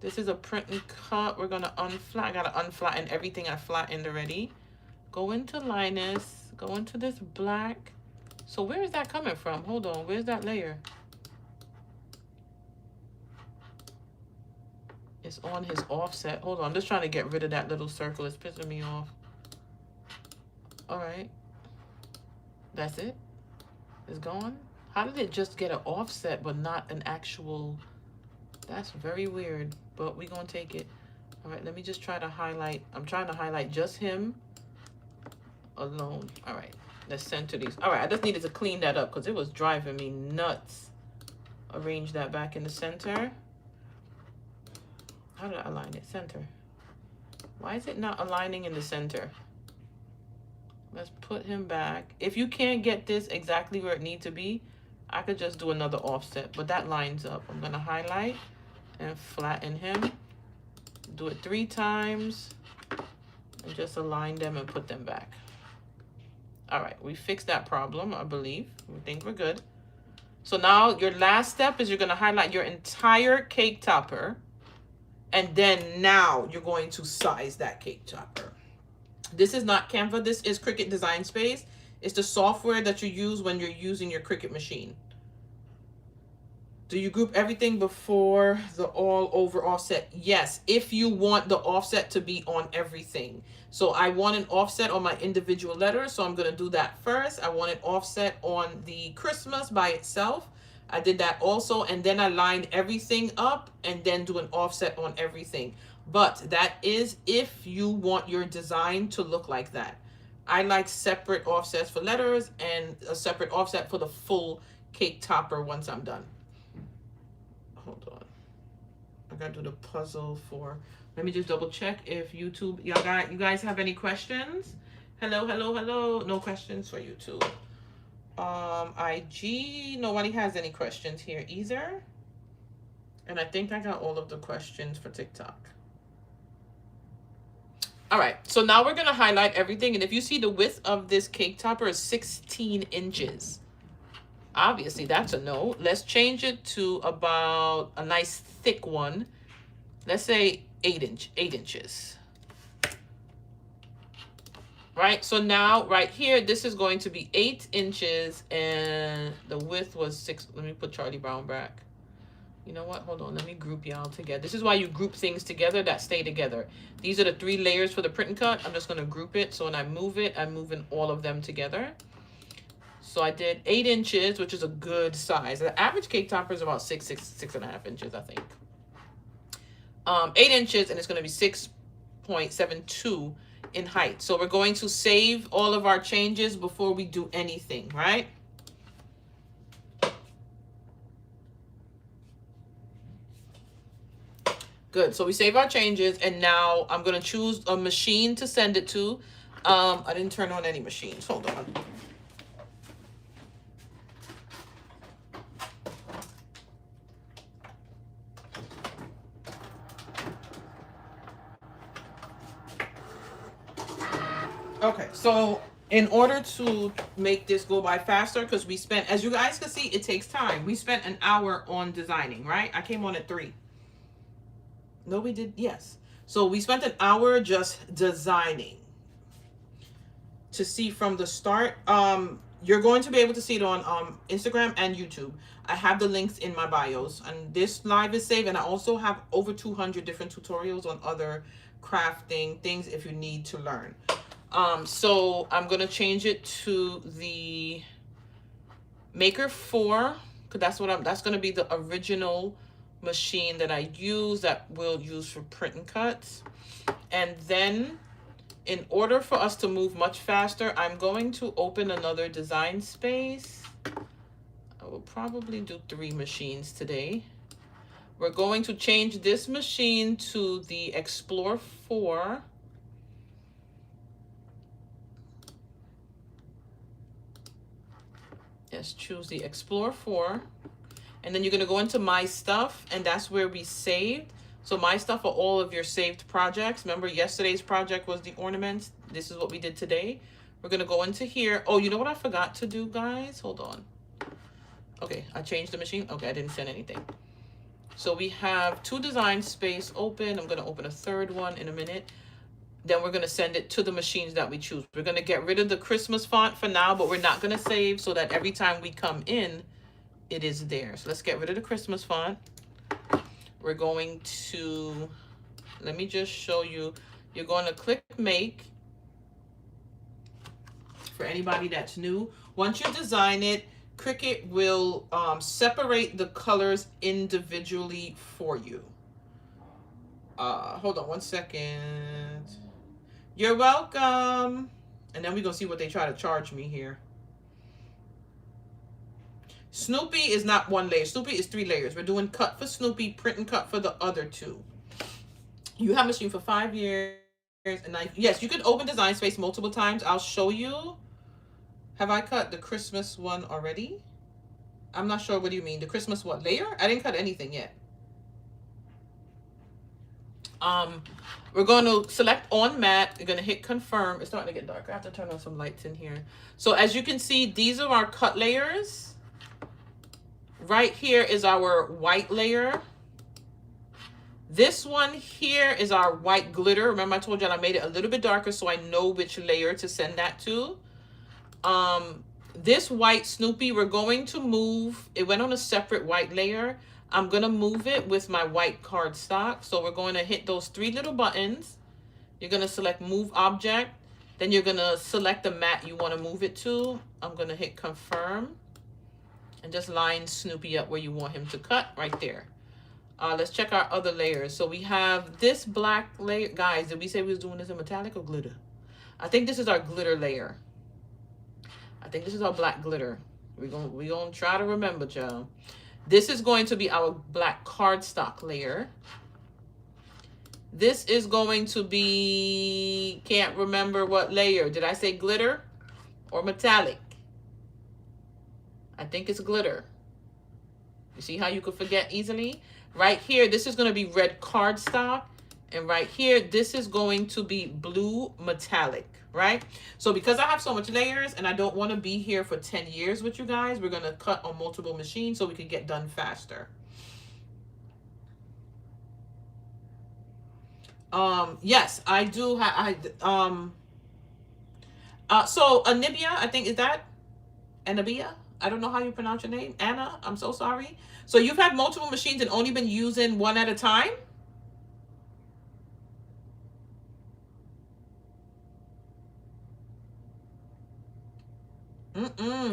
This is a print and cut. We're gonna unflatten. I gotta unflatten everything I flattened already. Go into Linus. Go into this black. So where is that coming from? Hold on. Where's that layer? It's on his offset. Hold on. I'm just trying to get rid of that little circle. It's pissing me off. All right. That's it. It's gone. How did it just get an offset but not an actual... That's very weird, but we're going to take it. All right, let me just try to highlight. I'm trying to highlight just him alone. All right, let's center these. All right, I just needed to clean that up because it was driving me nuts. Arrange that back in the center. How did I align it? Center. Why is it not aligning in the center? Let's put him back. If you can't get this exactly where it needs to be, I could just do another offset, but that lines up. I'm going to highlight and flatten him. Do it 3 times and just align them and put them back. All right, we fixed that problem, I believe. We think we're good. So now your last step is you're going to highlight your entire cake topper. And then now you're going to size that cake topper. This is not Canva. This is Cricut Design Space. It's the software that you use when you're using your Cricut machine. Do you group everything before the all over offset? Yes, if you want the offset to be on everything. So I want an offset on my individual letters, so I'm going to do that first. I want an offset on the Christmas by itself. I did that also, and then I lined everything up and then do an offset on everything. But that is if you want your design to look like that. I like separate offsets for letters and a separate offset for the full cake topper once I'm done. Hold on. I gotta do the puzzle for, let me just double check if YouTube, you guys have any questions? Hello, hello, hello. No questions for YouTube. IG, nobody has any questions here either. And I think I got all of the questions for TikTok. All right, so now we're gonna highlight everything. And if you see, the width of this cake topper is 16 inches. Obviously, that's a no. Let's change it to about a nice thick one. Let's say 8 inches. Right, so now right here, this is going to be 8 inches and the width was 6. Let me put Charlie Brown back. You know what? Hold on. Let me group y'all together. This is why you group things together that stay together. These are the 3 layers for the print and cut. I'm just going to group it. So when I move it, I'm moving all of them together. So I did 8 inches, which is a good size. The average cake topper is about 6.5 inches, I think. 8 inches, and it's going to be 6.72 in height. So we're going to save all of our changes before we do anything, right? Good. So we save our changes, and now I'm going to choose a machine to send it to. I didn't turn on any machines. Hold on. Okay, so in order to make this go by faster, because we spent, as you guys can see, it takes time. We spent an hour on designing, right? I came on at 3. No, we did, yes. So we spent an hour just designing. To see from the start, you're going to be able to see it on Instagram and YouTube. I have the links in my bios, and this live is saved, and I also have over 200 different tutorials on other crafting things if you need to learn. So I'm going to change it to the Maker 4, because that's going to be the original machine that I use, that we'll use for print and cuts. And then in order for us to move much faster, I'm going to open another design space. I will probably do 3 machines today. We're going to change this machine to the Explore 4. Yes, choose the Explore 4. And then you're going to go into My Stuff, and that's where we saved. So My Stuff are all of your saved projects. Remember, yesterday's project was the ornaments. This is what we did today. We're going to go into here. Oh, you know what I forgot to do, guys? Hold on. Okay, I changed the machine. Okay, I didn't send anything. So we have 2 design space open. I'm going to open a 3rd one in a minute. Then we're going to send it to the machines that we choose. We're going to get rid of the Christmas font for now, but we're not going to save so that every time we come in, it is there. So let's get rid of the Christmas font. We're going to, let me just show you. You're going to click Make. For anybody that's new, once you design it, Cricut will separate the colors individually for you. Hold on 1 second. You're welcome. And then we're going to see what they try to charge me here. Snoopy is not 1 layer. Snoopy is 3 layers. We're doing cut for Snoopy, print and cut for the other 2. You have machine for 5 years. And yes, you can open design space multiple times. I'll show you. Have I cut the Christmas one already? I'm not sure. What do you mean? The Christmas what? Layer? I didn't cut anything yet. We're going to select on matte. We're going to hit confirm. It's starting to get dark. I have to turn on some lights in here. So as you can see, these are our cut layers. Right here is our white layer. This one here is our white glitter. Remember I told you I made it a little bit darker so I know which layer to send that to. This white Snoopy, we're going to move. It went on a separate white layer. I'm going to move it with my white cardstock. So we're going to hit those 3 little buttons. You're going to select Move Object. Then you're going to select the mat you want to move it to. I'm going to hit Confirm. And just line Snoopy up where you want him to cut right there. Let's check our other layers. So we have this black layer. Guys, did we say we was doing this in metallic or glitter? I think this is our glitter layer. I think this is our black glitter. We're gonna try to remember, y'all. This is going to be our black cardstock layer. This is going to be, can't remember what layer. Did I say glitter or metallic? I think it's glitter. You see how you could forget easily? Right here, this is going to be red cardstock. And right here, this is going to be blue metallic, right? So because I have so much layers and I don't want to be here for 10 years with you guys, we're going to cut on multiple machines so we can get done faster. Yes, I do have, so Anibia, I think, is that Anibia? I don't know how you pronounce your name. Anna, I'm so sorry. So you've had multiple machines and only been using one at a time?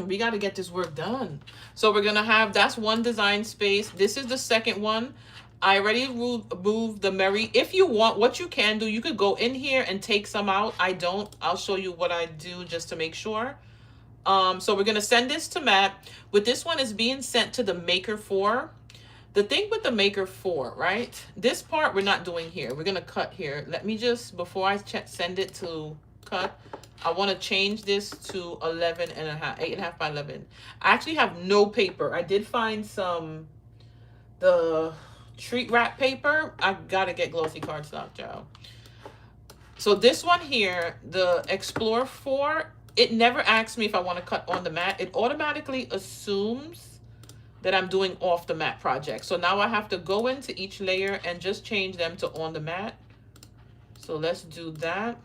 We got to get this work done. So we're going to have, that's one design space. This is the second one. I already moved the Mary. If you want, what you can do, you could go in here and take some out. I don't. I'll show you what I do just to make sure. So we're going to send this to Matt. With this one is being sent to the Maker 4. The thing with the Maker 4, right? This part we're not doing here. We're going to cut here. Let me just, before I send it to cut, I want to change this to 11 and a half, 8.5 by 11. I actually have no paper. I did find some, the treat wrap paper. I got to get glossy cardstock, y'all. So this one here, the Explore 4, it never asks me if I want to cut on the mat. It automatically assumes that I'm doing off the mat project. So now I have to go into each layer and just change them to on the mat. So let's do that.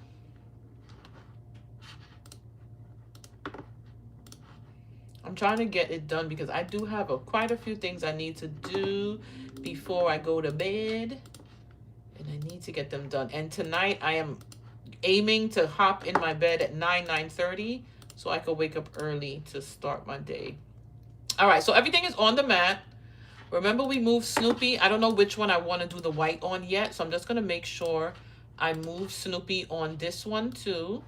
I'm trying to get it done because I do have quite a few things I need to do before I go to bed. And I need to get them done. And tonight I am aiming to hop in my bed at 9:30 so I could wake up early to start my day. All right, so everything is on the mat. Remember we moved Snoopy. I don't know which one I want to do the white on yet, so I'm just going to make sure I move Snoopy on this one too.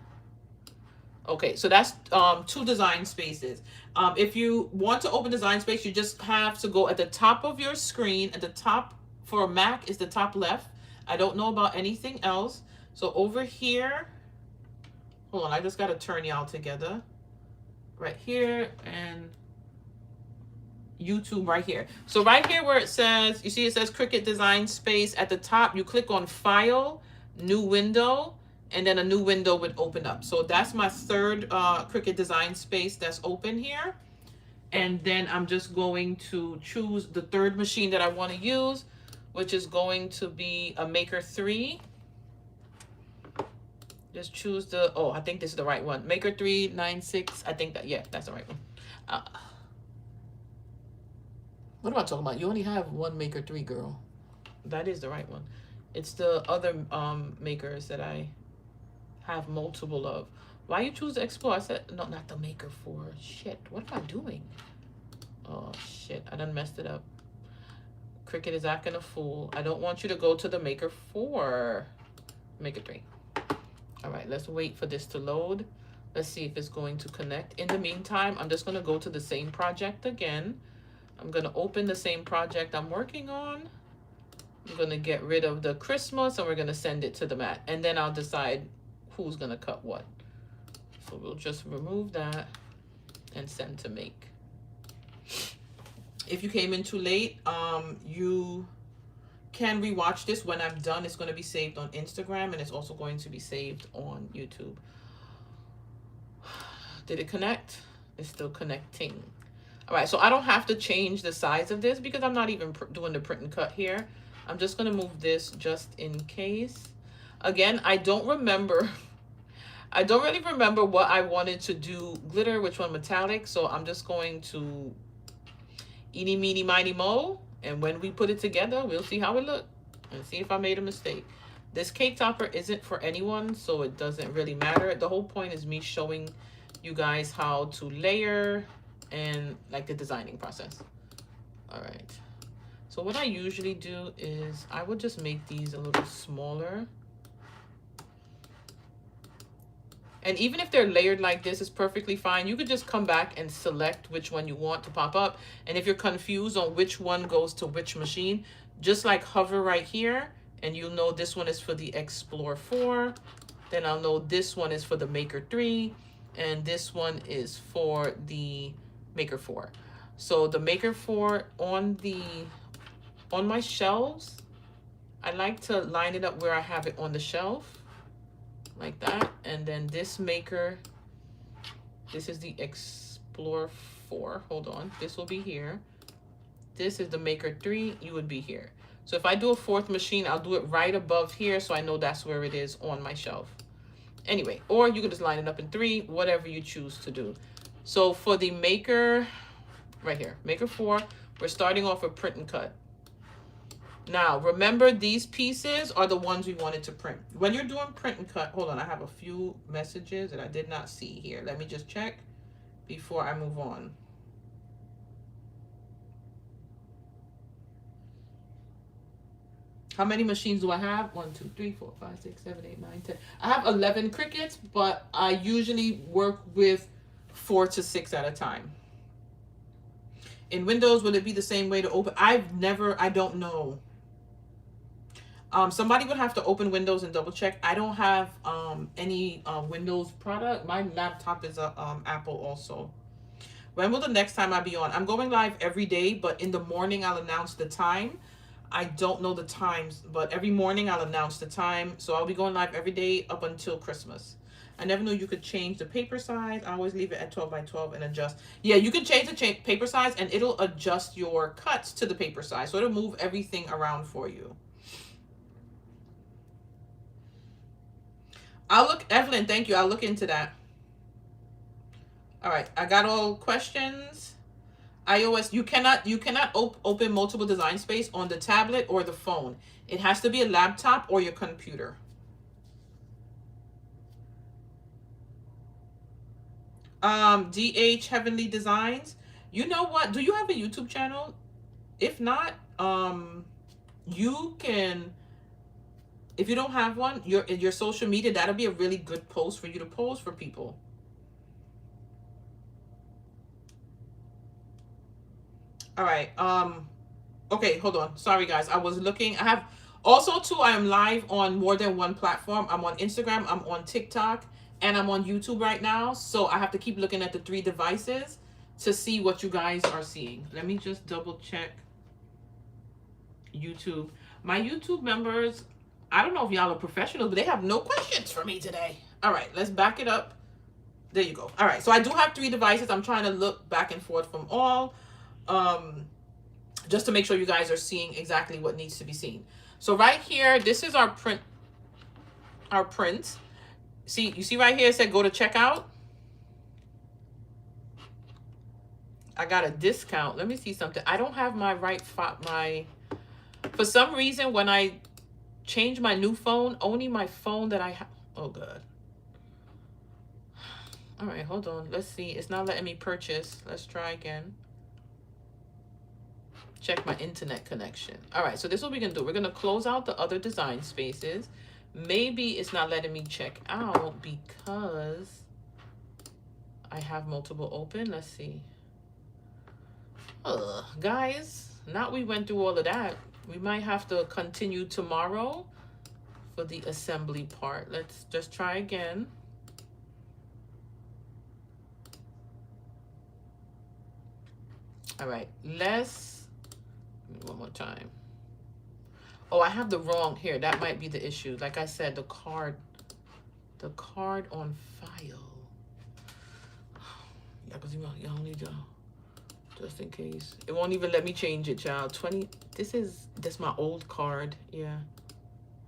Okay, so that's 2 design spaces. If you want to open design space, you just have to go at the top of your screen. At the top for a Mac is the top left. I don't know about anything else. So over here, hold on, I just got to turn y'all together. Right here and YouTube right here. So right here where it says, you see it says Cricut Design Space. At the top, you click on File, New Window, and then a new window would open up. So that's my third Cricut Design Space that's open here. And then I'm just going to choose the third machine that I want to use, which is going to be a Maker 3. Just choose the, oh, I think this is the right one. Maker 396. I think that, yeah, that's the right one. What am I talking about? You only have one Maker 3, girl. That is the right one. It's the other makers that I have multiple of. Why you choose to explore? I said, no, not the Maker 4. Shit, what am I doing? Oh, shit, I done messed it up. Cricut is acting a fool. I don't want you to go to the Maker 4. Maker 3. All right, let's wait for this to load. Let's see if it's going to connect. In the meantime, I'm just going to go to the same project again. I'm going to open the same project I'm working on. I'm going to get rid of the Christmas and we're going to send it to the mat. And then I'll decide who's going to cut what. So we'll just remove that and send to make. If you came in too late, you can rewatch this when I'm done. It's going to be saved on Instagram and it's also going to be saved on YouTube. Did it connect? It's still connecting. All right, so I don't have to change the size of this because I'm not even doing the print and cut here. I'm just going to move this just in case. Again, I don't remember. I don't really remember what I wanted to do glitter, which one metallic. So I'm just going to eeny, meeny, miny, mo. And when we put it together, we'll see how it looks and see if I made a mistake. This cake topper isn't for anyone, so it doesn't really matter. The whole point is me showing you guys how to layer and like the designing process. All right. So what I usually do is I would just make these a little smaller. And even if they're layered like this, it's perfectly fine. You could just come back and select which one you want to pop up. And if you're confused on which one goes to which machine, just like hover right here, and you'll know this one is for the Explore 4. Then I'll know this one is for the Maker 3. And this one is for the Maker 4. So the Maker 4 on my shelves, I like to line it up where I have it on the shelf. Like that. And then this maker, this is the Explore 4. Hold on. This will be here. This is the Maker 3. You would be here. So if I do a fourth machine, I'll do it right above here so I know that's where it is on my shelf. Anyway, or you could just line it up in 3, whatever you choose to do. So for the Maker, right here, Maker 4, we're starting off with print and cut. Now, remember, these pieces are the ones we wanted to print. When you're doing print and cut, hold on, I have a few messages that I did not see here. Let me just check before I move on. How many machines do I have? 1, 2, 3, 4, 5, 6, 7, 8, 9, 10. I have 11 Cricuts, but I usually work with 4 to 6 at a time. In Windows, would it be the same way to open? I don't know. Somebody would have to open Windows and double check. I don't have any Windows product. My laptop is a Apple also. When will the next time I be on? I'm going live every day, but in the morning I'll announce the time. I don't know the times, but every morning I'll announce the time. So I'll be going live every day up until Christmas. I never knew you could change the paper size. I always leave it at 12 by 12 and adjust. Yeah, you can change the paper size and it'll adjust your cuts to the paper size. So it'll move everything around for you. Evelyn, thank you. I'll look into that. All right, I got all questions. iOS, you cannot open multiple design space on the tablet or the phone. It has to be a laptop or your computer. DH Heavenly Designs. You know what? Do you have a YouTube channel? If not, you can, if you don't have one, your social media, that'll be a really good post for you to post for people. All right. Okay, hold on. Sorry guys. I was looking. I have also too, I am live on more than one platform. I'm on Instagram, I'm on TikTok, and I'm on YouTube right now. So I have to keep looking at the 3 devices to see what you guys are seeing. Let me just double check YouTube. My YouTube members, I don't know if y'all are professionals, but they have no questions for me today. All right, let's back it up. There you go. All right, so I do have 3 devices. I'm trying to look back and forth from all, just to make sure you guys are seeing exactly what needs to be seen. So right here, this is our print. See, you see right here, it said go to checkout. I got a discount. Let me see something. I don't have my for some reason, when I change my new phone, only my phone that I have. Oh, God. All right, hold on. Let's see. It's not letting me purchase. Let's try again. Check my internet connection. All right, so this is what we're going to do. We're going to close out the other design spaces. Maybe it's not letting me check out because I have multiple open. Let's see. Guys, now we went through all of that. We might have to continue tomorrow for the assembly part. Let's just try again. All right, one more time. Oh, I have the wrong here. That might be the issue. Like I said, the card on file. Yeah, because y'all need to Just in case. It won't even let me change it, child. 20. This my old card. Yeah.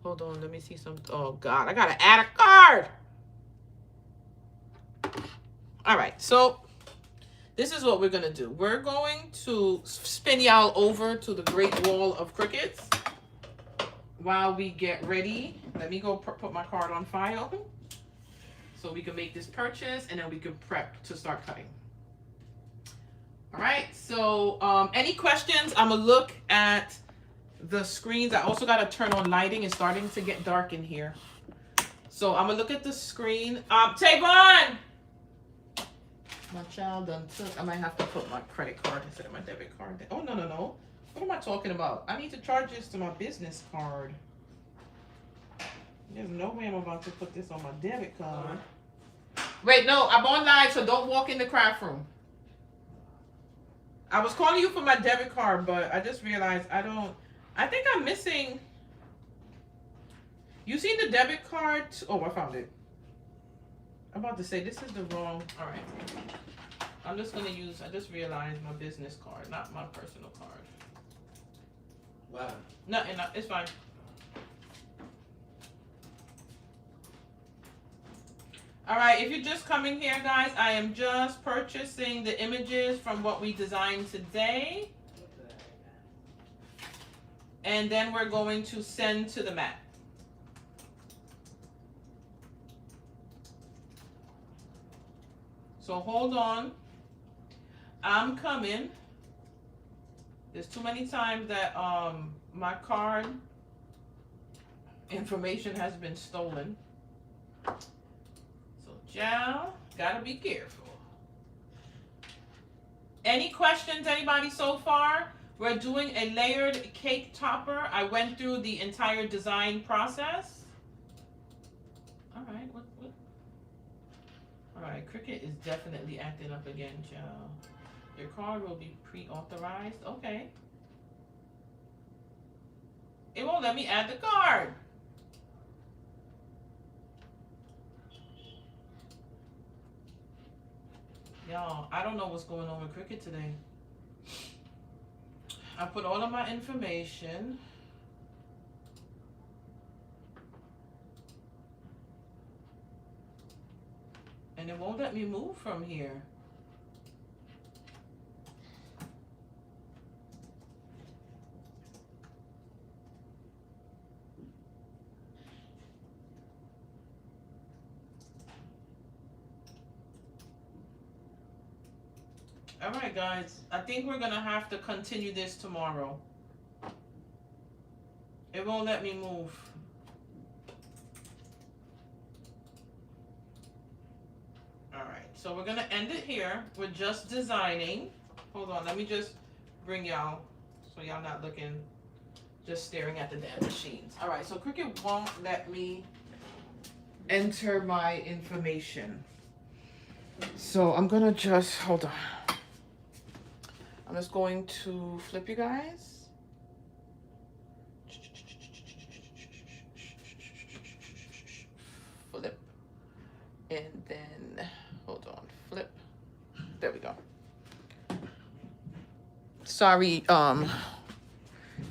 Hold on. Let me see some. Oh, God. I got to add a card. All right. So this is what we're going to do. We're going to spin y'all over to the Great Wall of Crickets while we get ready. Let me go put my card on file so we can make this purchase, and then we can prep to start cutting. All right, so any questions? I'm gonna look at the screens. I also gotta turn on lighting. It's starting to get dark in here. So I'm gonna look at the screen. Tavon! My child done took. I might have to put my credit card instead of my debit card. Oh, no. What am I talking about? I need to charge this to my business card. There's no way I'm about to put this on my debit card. Wait, no, I'm on live, so don't walk in the craft room. I was calling you for my debit card, but I just realized I think I'm missing. You seen the debit card? Oh, I found it. I'm about to say this is the wrong. All right. I'm just going to use, I just realized my business card, not my personal card. Wow. No, it's fine. All right, if you're just coming here, guys, I am just purchasing the images from what we designed today. And then we're going to send to the mat. So hold on. I'm coming. There's too many times that my card information has been stolen. Y'all gotta be careful. Any questions, anybody so far? We're doing a layered cake topper. I went through the entire design process. All right, what? All right, Cricut is definitely acting up again, y'all. Your card will be pre-authorized. Okay. It won't let me add the card. Y'all, I don't know what's going on with Cricut today. I put all of my information. And it won't let me move from here. All right, guys. I think we're going to have to continue this tomorrow. It won't let me move. All right. So we're going to end it here. We're just designing. Hold on. Let me just bring y'all so y'all not looking, just staring at the damn machines. All right. So Cricut won't let me enter my information. So I'm going to just, hold on. I'm just going to flip you guys. Flip. And then, hold on, flip. There we go. Sorry,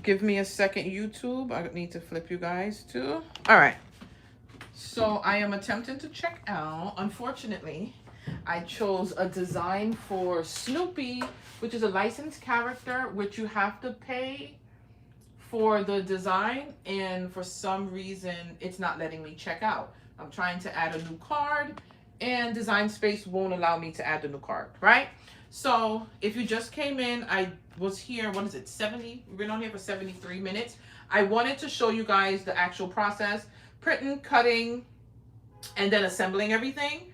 give me a second, YouTube. I need to flip you guys too. All right. So I am attempting to check out. Unfortunately, I chose a design for Snoopy, which is a licensed character, which you have to pay for the design. And for some reason, it's not letting me check out. I'm trying to add a new card, and Design Space won't allow me to add the new card, right? So if you just came in, I was here, what is it, 70? We've been on here for 73 minutes. I wanted to show you guys the actual process, printing, cutting, and then assembling everything.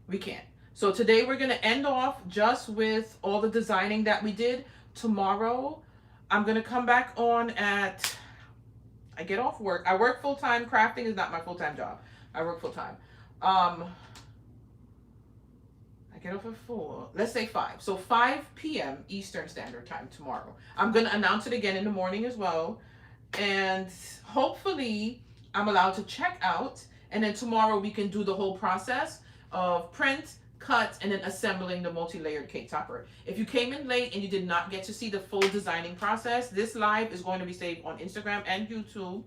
We can't. So today we're going to end off just with all the designing that we did. Tomorrow, I'm going to come back on at, I get off work. I work full-time. Crafting is not my full-time job. I work full-time. I get off at 4, let's say 5. So 5 p.m. Eastern Standard Time tomorrow. I'm going to announce it again in the morning as well. And hopefully I'm allowed to check out. And then tomorrow we can do the whole process of print, cuts, and then assembling the multi-layered cake topper. If you came in late and you did not get to see the full designing process, this live is going to be saved on Instagram and YouTube.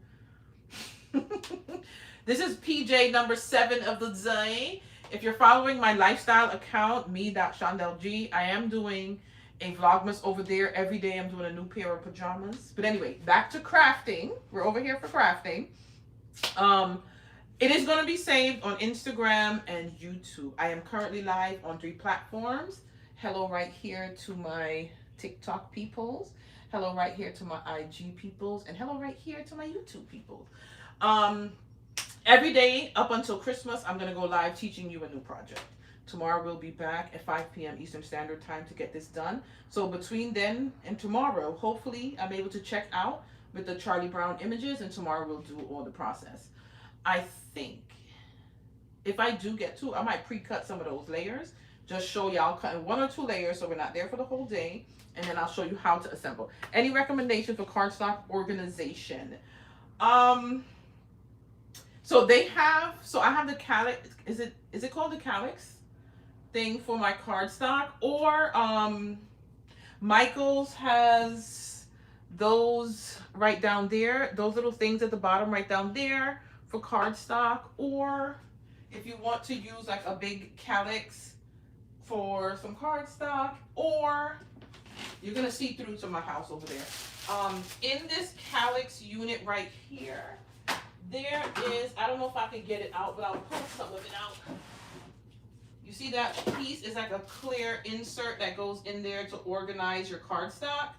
This is PJ number 7 of the day. If you're following my lifestyle account, me.shondelg, I am doing a Vlogmas over there. Every day I'm doing a new pair of pajamas. But anyway, back to crafting. We're over here for crafting. It is going to be saved on Instagram and YouTube. I am currently live on 3 platforms. Hello right here to my TikTok peoples. Hello right here to my IG peoples. And hello right here to my YouTube peoples. Every day up until Christmas, I'm going to go live teaching you a new project. Tomorrow we'll be back at 5 p.m. Eastern Standard Time to get this done. So between then and tomorrow, hopefully I'm able to check out with the Charlie Brown images, and tomorrow we'll do all the process. I think if I do get to, I might pre-cut some of those layers. Just show y'all cutting 1 or 2 layers so we're not there for the whole day. And then I'll show you how to assemble. Any recommendation for cardstock organization? So they have, so I have the calyx, is it called the calyx thing for my cardstock? Or Michael's has those right down there, those little things at the bottom right down there for cardstock. Or if you want to use like a big calyx for some cardstock, or you're gonna see through to my house over there. In this calyx unit right here, there is, I don't know if I can get it out, but I'll pull some of it out. You see that piece is like a clear insert that goes in there to organize your cardstock.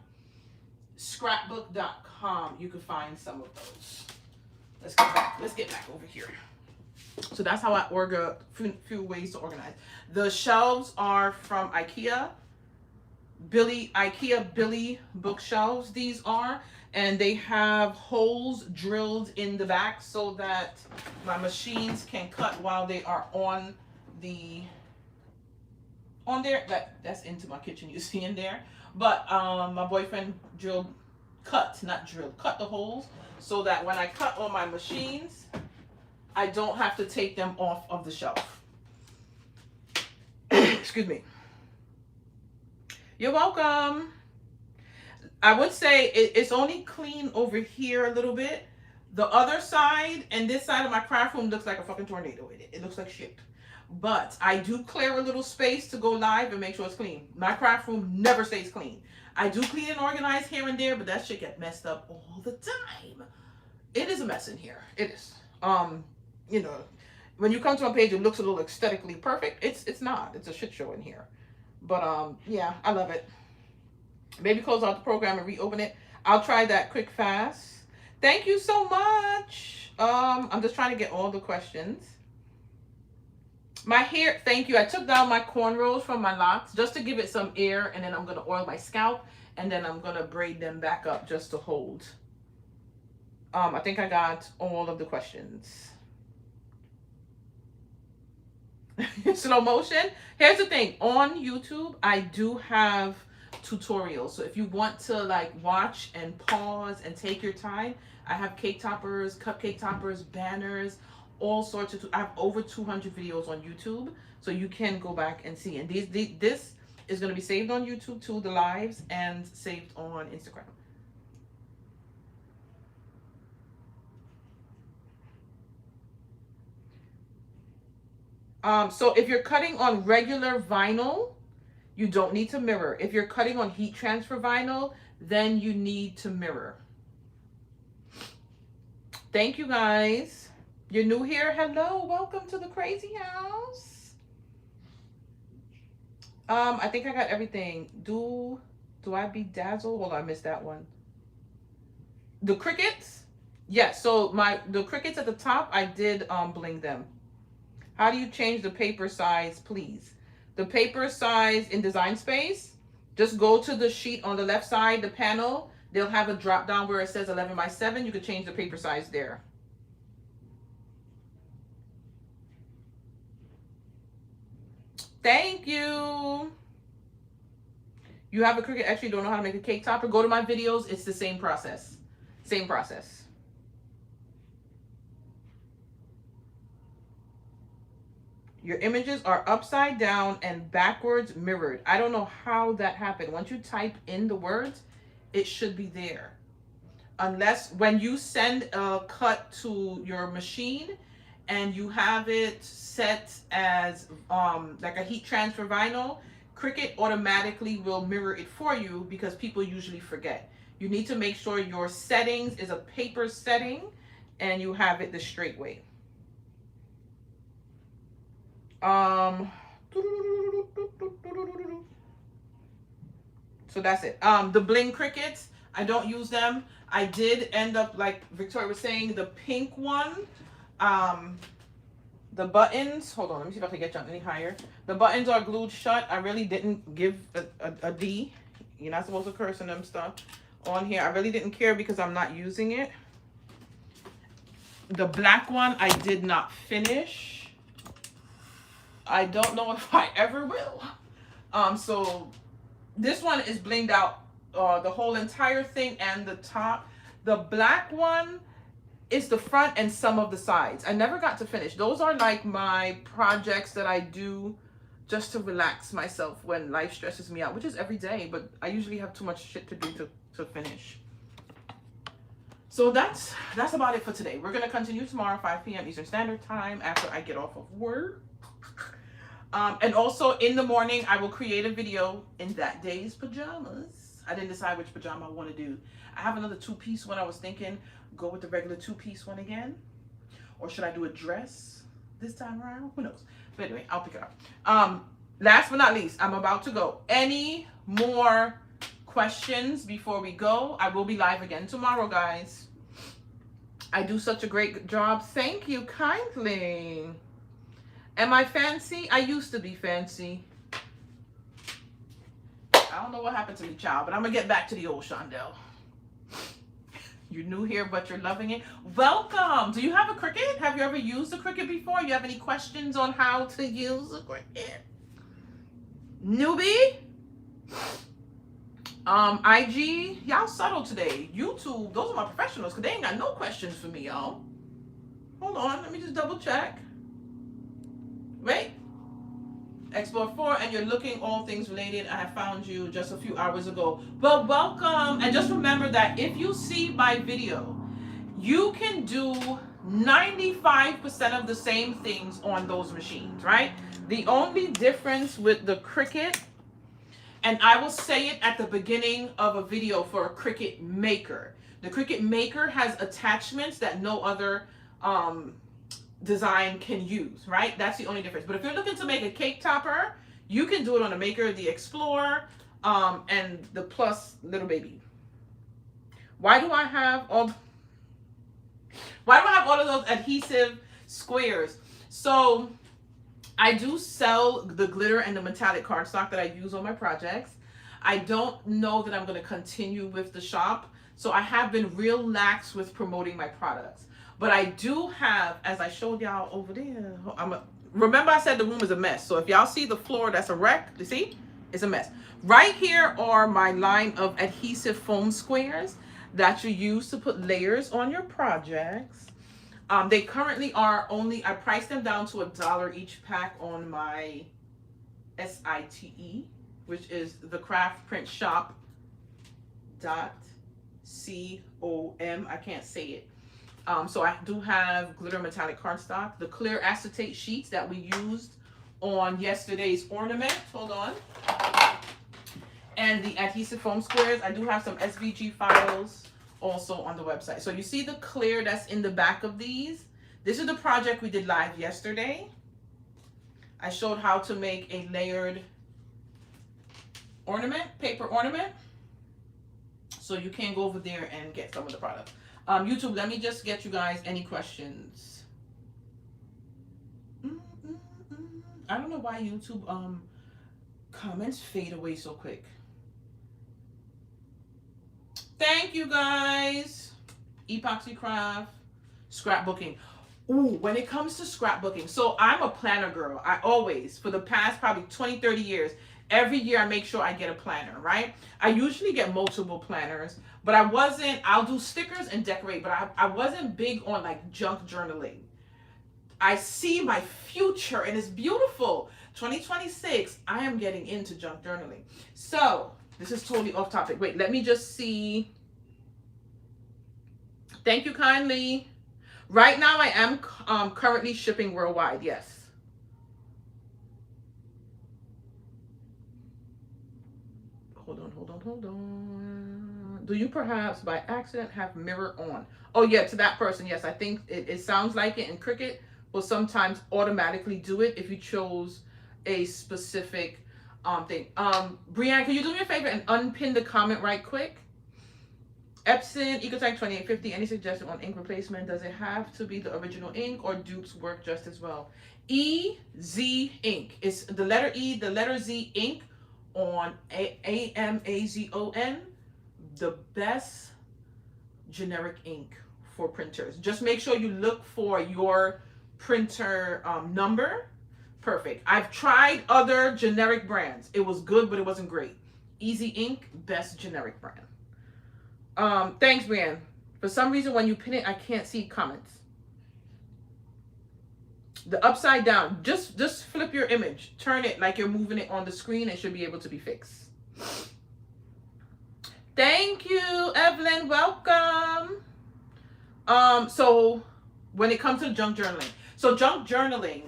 Scrapbook.com, you can find some of those. Let's get back over here. So that's how I few ways to organize. The shelves are from IKEA. IKEA Billy bookshelves, these are. And they have holes drilled in the back so that my machines can cut while they are on there. That's into my kitchen, you see in there. But my boyfriend cut the holes so that when I cut on my machines, I don't have to take them off of the shelf. Excuse me. You're welcome. I would say it's only clean over here a little bit. The other side and this side of my craft room looks like a fucking tornado. It looks like shit. But I do clear a little space to go live and make sure it's clean. My craft room never stays clean. I do clean and organize here and there, but that shit get messed up all the time. It is a mess in here. It is. You know, when you come to my page, it looks a little aesthetically perfect. It's not. It's a shit show in here. But yeah, I love it. Maybe close out the program and reopen it. I'll try that quick fast. Thank you so much. I'm just trying to get all the questions. My hair, thank you. I took down my cornrows from my locks just to give it some air, and then I'm going to oil my scalp, and then I'm going to braid them back up just to hold. I think I got all of the questions. Slow motion. Here's the thing. On YouTube, I do have tutorials. So if you want to like watch and pause and take your time, I have cake toppers, cupcake toppers, banners, all sorts of, I have over 200 videos on YouTube. So you can go back and see. And this is going to be saved on YouTube too, the lives, and saved on Instagram. So if you're cutting on regular vinyl, you don't need to mirror. If you're cutting on heat transfer vinyl, then you need to mirror. Thank you guys. You're new here. Hello, welcome to the crazy house. I think I got everything. Do I bedazzle? Hold on, I missed that one. The crickets? Yes, so the crickets at the top, I did bling them. How do you change the paper size, please? The paper size in Design Space, just go to the sheet on the left side, the panel. They'll have a drop down where it says 11 by 7. You can change the paper size there. Thank you. You have a cricket, actually don't know how to make a cake topper. Go to my videos. It's the same process. Same process. Your images are upside down and backwards mirrored. I don't know how that happened. Once you type in the words, it should be there. Unless when you send a cut to your machine and you have it set as like a heat transfer vinyl, Cricut automatically will mirror it for you because people usually forget. You need to make sure your settings is a paper setting and you have it the straight way. So that's it. The bling Cricuts, I don't use them. I did end up, like Victoria was saying, the pink one. The buttons, hold on, let me see if I can get you any higher. The buttons are glued shut. I really didn't give a D. You're not supposed to curse on them stuff on here. I really didn't care because I'm not using it. The black one I did not finish. I don't know if I ever will. So this one is blinged out, the whole entire thing and the top. The black one is the front and some of the sides. I never got to finish. Those are like my projects that I do just to relax myself when life stresses me out, which is every day, but I usually have too much shit to do to finish. So that's about it for today. We're going to continue tomorrow, 5 p.m. Eastern Standard Time after I get off of work. And also in the morning, I will create a video in that day's pajamas. I didn't decide which pajama I want to do. I have another 2-piece one. I was thinking go with the regular 2-piece one again. Or should I do a dress this time around? Who knows? But anyway, I'll pick it up. Last but not least, I'm about to go. Any more questions before we go? I will be live again tomorrow, guys. I do such a great job. Thank you kindly. Am I fancy? I used to be fancy. I don't know what happened to me, child, but I'm going to get back to the old Shondell. You're new here, but you're loving it. Welcome. Do you have a Cricut? Have you ever used a Cricut before? You have any questions on how to use a Cricut? Newbie? IG, y'all subtle today. YouTube, those are my professionals because they ain't got no questions for me, y'all. Hold on, let me just double check. Wait. Export 4, and you're looking all things related. I have found you just a few hours ago. But welcome, and just remember that if you see my video, you can do 95% of the same things on those machines, right? The only difference with the Cricut, and I will say it at the beginning of a video for a Cricut Maker. The Cricut Maker has attachments that no other design can use, right? That's the only difference. But if you're looking to make a cake topper, you can do it on the Maker, the Explorer, and the Plus little baby. Why do I have all of those adhesive squares? So I do sell the glitter and the metallic cardstock that I use on my projects. I don't know that I'm going to continue with the shop, so I have been real lax with promoting my products. But I do have, as I showed y'all over there, remember I said the room is a mess. So if y'all see the floor that's a wreck, you see, it's a mess. Right here are my line of adhesive foam squares that you use to put layers on your projects. They currently are only, I priced them down to $1 each pack on my SITE, which is the CraftPrint shop.com. I can't say it. So I do have glitter metallic cardstock, the clear acetate sheets that we used on yesterday's ornament. Hold on. And the adhesive foam squares. I do have some SVG files also on the website. So you see the clear that's in the back of these. This is the project we did live yesterday. I showed how to make a layered ornament, paper ornament. So you can go over there and get some of the product. YouTube, let me just get you guys any questions. I don't know why YouTube comments fade away so quick. Thank you guys. Epoxy craft, scrapbooking. Ooh, when it comes to scrapbooking, so I'm a planner girl. I always, for the past probably 20, 30 years, every year I make sure I get a planner, right? I usually get multiple planners, but I'll do stickers and decorate, but I wasn't big on like junk journaling. I see my future and it's beautiful. 2026, I am getting into junk journaling. So, this is totally off topic. Wait, let me just see. Thank you kindly. Right now, I am currently shipping worldwide. Yes. Hold on, hold on, hold on. Do you perhaps by accident have mirror on? Oh, yeah, to that person. Yes, I think it sounds like it. And Cricut will sometimes automatically do it if you chose a specific thing. Brianne, can you do me a favor and unpin the comment right quick? Epson Ecotech 2850. Any suggestion on ink replacement? Does it have to be the original ink or dupes work just as well? EZ ink. It's the letter E, the letter Z ink on Amazon. The best generic ink for printers. Just make sure you look for your printer number. Perfect. I've tried other generic brands. It was good, but it wasn't great. Easy Ink, best generic brand. Thanks, Brianne. For some reason, when you pin it, I can't see comments. The upside down. Just flip your image. Turn it like you're moving it on the screen. It should be able to be fixed. Thank you, Evelyn. Welcome. So when it comes to junk journaling. So junk journaling,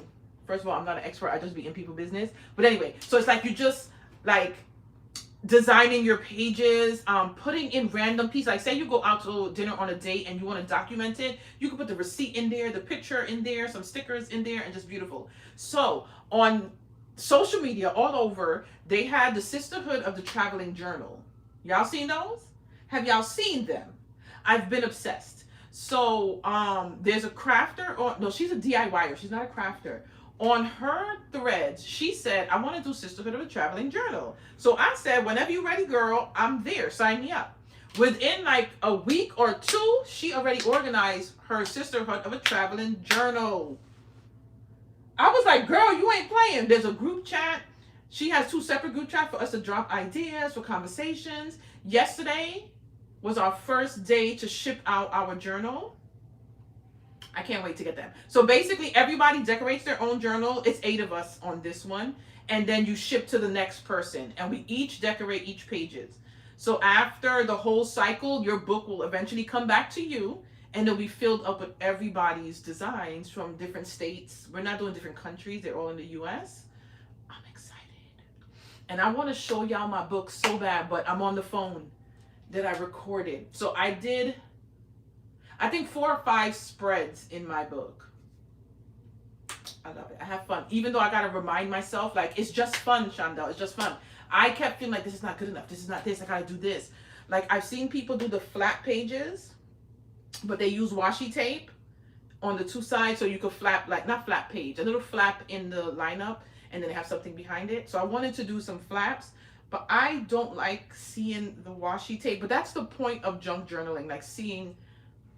first of all, I'm not an expert. I just be in people business. But anyway, so it's like you just like designing your pages, putting in random pieces. Like say you go out to dinner on a date and you want to document it, you can put the receipt in there, the picture in there, some stickers in there, and just beautiful. So on social media all over, they had the Sisterhood of the Traveling Journal. Y'all seen those? Have y'all seen them? I've been obsessed. So there's a crafter, or no, she's a DIYer. She's not a crafter. On her threads, she said, I want to do Sisterhood of a Traveling Journal. So I said, whenever you're ready, girl, I'm there. Sign me up. Within like a week or two, she already organized her Sisterhood of a Traveling Journal. I was like, girl, you ain't playing. There's a group chat. She has 2 separate group chats for us to drop ideas, for conversations. Yesterday was our first day to ship out our journal. I can't wait to get them. So basically, everybody decorates their own journal. It's 8 of us on this one. And then you ship to the next person. And we each decorate each pages. So after the whole cycle, your book will eventually come back to you. And it'll be filled up with everybody's designs from different states. We're not doing different countries. They're all in the U.S. I'm excited. And I want to show y'all my book so bad. But I'm on the phone that I recorded. So I did, I think 4 or 5 spreads in my book. I love it. I have fun. Even though I got to remind myself, like, it's just fun, Chandel. It's just fun. I kept feeling like this is not good enough. This is not this. I got to do this. Like, I've seen people do the flat pages, but they use washi tape on the 2 sides so you could flap, like, not flap page, a little flap in the lineup, and then they have something behind it. So I wanted to do some flaps, but I don't like seeing the washi tape. But that's the point of junk journaling, like seeing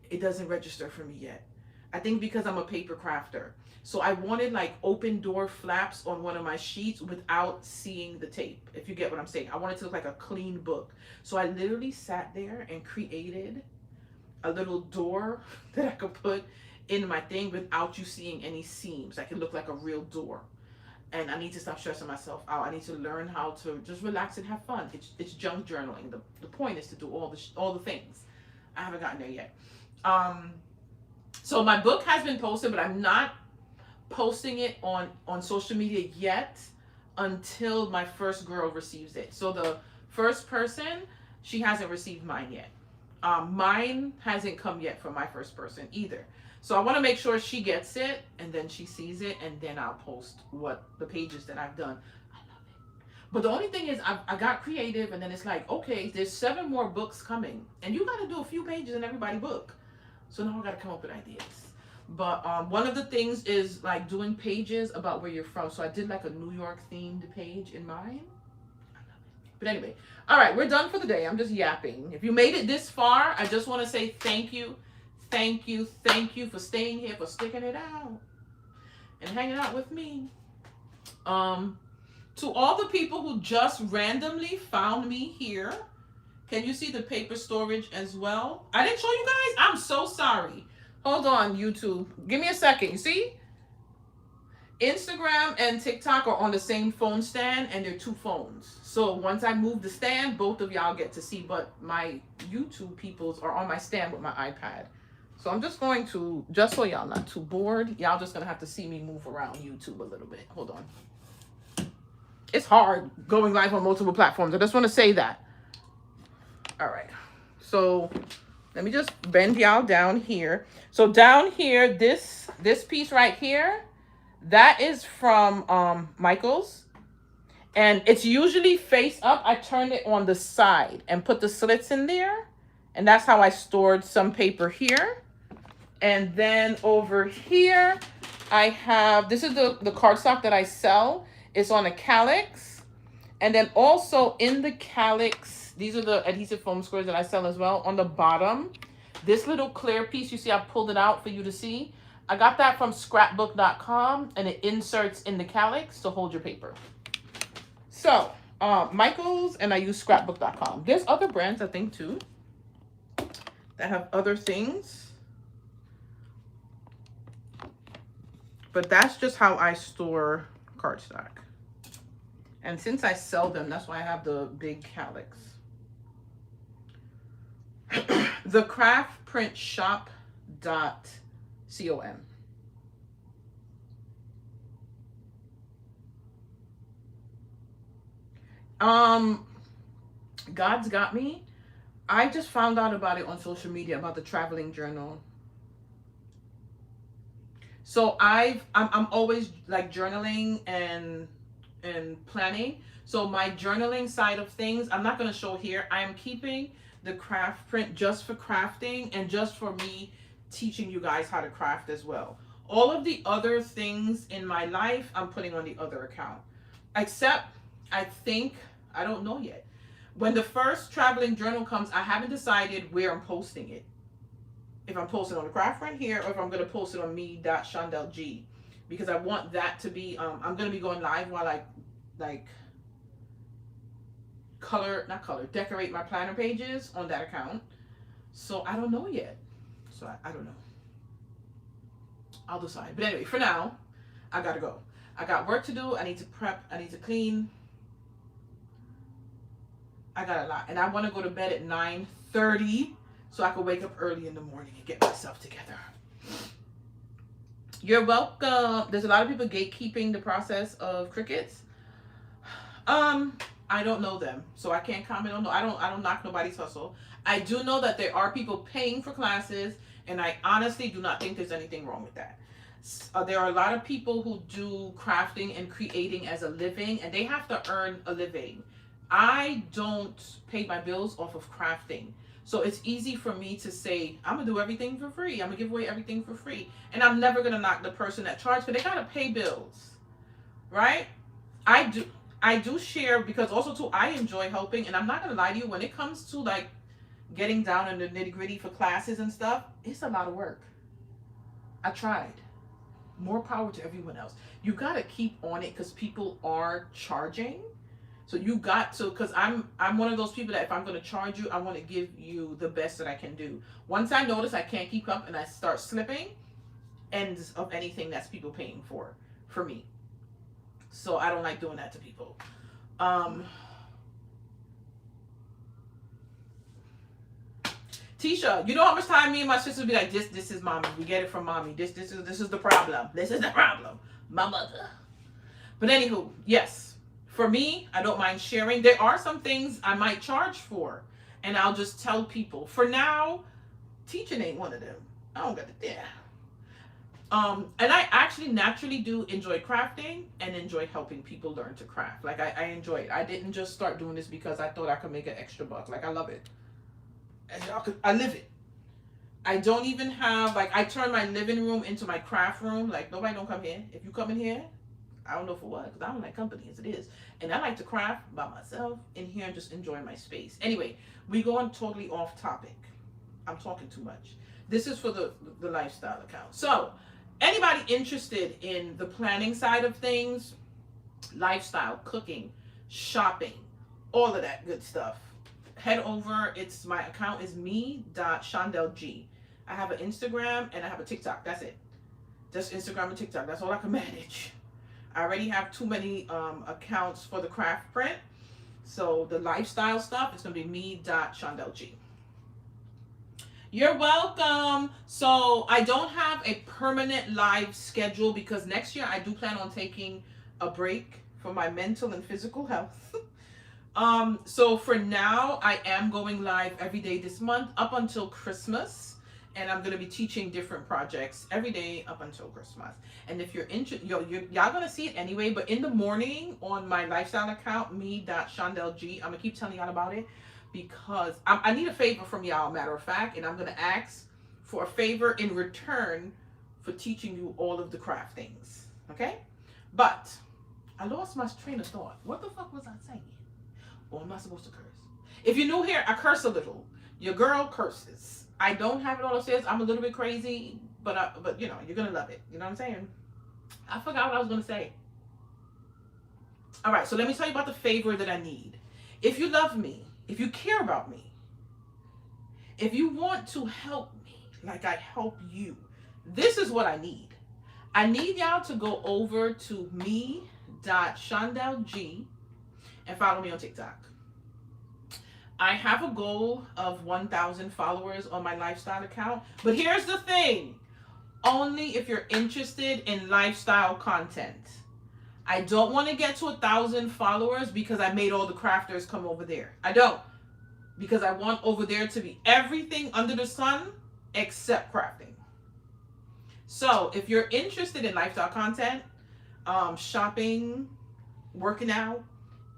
it doesn't register for me yet. I think because I'm a paper crafter. So I wanted like open door flaps on one of my sheets without seeing the tape, if you get what I'm saying. I wanted it to look like a clean book. So I literally sat there and created a little door that I could put in my thing without you seeing any seams. Like it looked like a real door. And I need to stop stressing myself out. I need to learn how to just relax and have fun. It's junk journaling. The point is to do all the things. I haven't gotten there yet. So my book has been posted, but I'm not posting it on social media yet until my first girl receives it. So the first person, she hasn't received mine yet. Mine hasn't come yet from my first person either. So I want to make sure she gets it and then she sees it, and then I'll post what the pages that I've done. I love it. But the only thing is I got creative, and then it's like, okay, there's 7 more books coming, and you got to do a few pages in everybody's book. So now I got to come up with ideas. But one of the things is like doing pages about where you're from. So I did like a New York themed page in mine. I love it. But anyway, all right, we're done for the day. I'm just yapping. If you made it this far, I just want to say thank you. Thank you. Thank you for staying here, for sticking it out and hanging out with me. To all the people who just randomly found me here, can you see the paper storage as well? I didn't show you guys. I'm so sorry. Hold on, YouTube. Give me a second. You see? Instagram and TikTok are on the same phone stand, and they're two phones. So once I move the stand, both of y'all get to see, but my YouTube peoples are on my stand with my iPad. So I'm just going to, just so y'all not too bored, y'all just gonna have to see me move around YouTube a little bit. Hold on. It's hard going live on multiple platforms. I just want to say that. All right. So let me just bend y'all down here. So down here, this piece right here, that is from Michael's. And it's usually face up. I turned it on the side and put the slits in there. And that's how I stored some paper here. And then over here, I have, this is the cardstock that I sell. It's on a calyx. And then also in the calyx, these are the adhesive foam squares that I sell as well. On the bottom, this little clear piece, you see I pulled it out for you to see. I got that from scrapbook.com, and it inserts in the calyx to hold your paper. So, Michael's, and I use scrapbook.com. There's other brands, I think, too, that have other things. But that's just how I store cardstock. And since I sell them, that's why I have the big calyx. The CraftPrint shop.com. God's Got Me. I just found out about it on social media, about the traveling journal. So I'm always like journaling and planning. So my journaling side of things, I'm not going to show here. I am keeping the CraftPrint just for crafting and just for me teaching you guys how to craft as well. All of the other things in my life, I'm putting on the other account. Except, I think, I don't know yet. When the first traveling journal comes, I haven't decided where I'm posting it. If I'm posting on the CraftPrint here, or if I'm going to post it on me.chandelg. Because I want that to be, I'm going to be going live while I, like, decorate my planner pages on that account. So I don't know yet. So I don't know. I'll decide. But anyway, for now, I got to go. I got work to do. I need to prep. I need to clean. I got a lot. And I want to go to bed at 9:30 so I can wake up early in the morning and get myself together. You're welcome. There's a lot of people gatekeeping the process of Cricuts. I don't know them, so I can't comment on. I don't knock nobody's hustle. I do know that there are people paying for classes, and I honestly do not think there's anything wrong with that. There are a lot of people who do crafting and creating as a living, and they have to earn a living. I don't pay my bills off of crafting. So it's easy for me to say, I'm going to do everything for free. I'm going to give away everything for free. And I'm never going to knock the person that charges, because they got to pay bills. Right? I do share, because also too, I enjoy helping. And I'm not going to lie to you, when it comes to like getting down in the nitty gritty for classes and stuff, it's a lot of work. I tried. More power to everyone else. You got to keep on it, because people are charging. So you got to, because I'm one of those people that if I'm going to charge you, I want to give you the best that I can do. Once I notice I can't keep up and I start slipping, ends of anything that's people paying for me. So I don't like doing that to people. Tisha, you know how much time me and my sisters be like, this is mommy. We get it from mommy. This is the problem. This is the problem. My mother. But anywho, yes. For me, I don't mind sharing. There are some things I might charge for, and I'll just tell people. For now, teaching ain't one of them. I don't got it there. And I actually naturally do enjoy crafting and enjoy helping people learn to craft. Like I enjoy it. I didn't just start doing this because I thought I could make an extra buck. Like I love it. And I live it. I don't even have, like, I turn my living room into my craft room. Like, nobody don't come here. If you come in here, I don't know for what, because I don't like company as it is. And I like to craft by myself in here and just enjoy my space. Anyway, we going totally off topic. I'm talking too much. This is for the lifestyle account. So, anybody interested in the planning side of things, lifestyle, cooking, shopping, all of that good stuff, head over. My account is me.chandelg. I have an Instagram and I have a TikTok. That's it. Just Instagram and TikTok. That's all I can manage. I already have too many accounts for the CraftPrint. So the lifestyle stuff is going to be me.shondelg. You're welcome. So I don't have a permanent live schedule because next year I do plan on taking a break for my mental and physical health. So for now, I am going live every day this month up until Christmas. And I'm going to be teaching different projects every day up until Christmas. And if you're interested, y'all going to see it anyway. But in the morning on my lifestyle account, me.shondelg, I'm going to keep telling y'all about it because I need a favor from y'all, matter of fact. And I'm going to ask for a favor in return for teaching you all of the craft things. Okay? But I lost my train of thought. What the fuck was I saying? Or am I supposed to curse? If you're new here, I curse a little. Your girl curses. I don't have it all upstairs. I'm a little bit crazy, but you know, you're gonna love it. You know what I'm saying? I forgot what I was gonna say. All right, so let me tell you about the favor that I need. If you love me, if you care about me, if you want to help me like I help you, this is what I need. I need y'all to go over to me.shondelg and follow me on TikTok. I have a goal of 1,000 followers on my lifestyle account. But here's the thing. Only if you're interested in lifestyle content. I don't want to get to 1,000 followers because I made all the crafters come over there. I don't. Because I want over there to be everything under the sun except crafting. So if you're interested in lifestyle content, shopping, working out,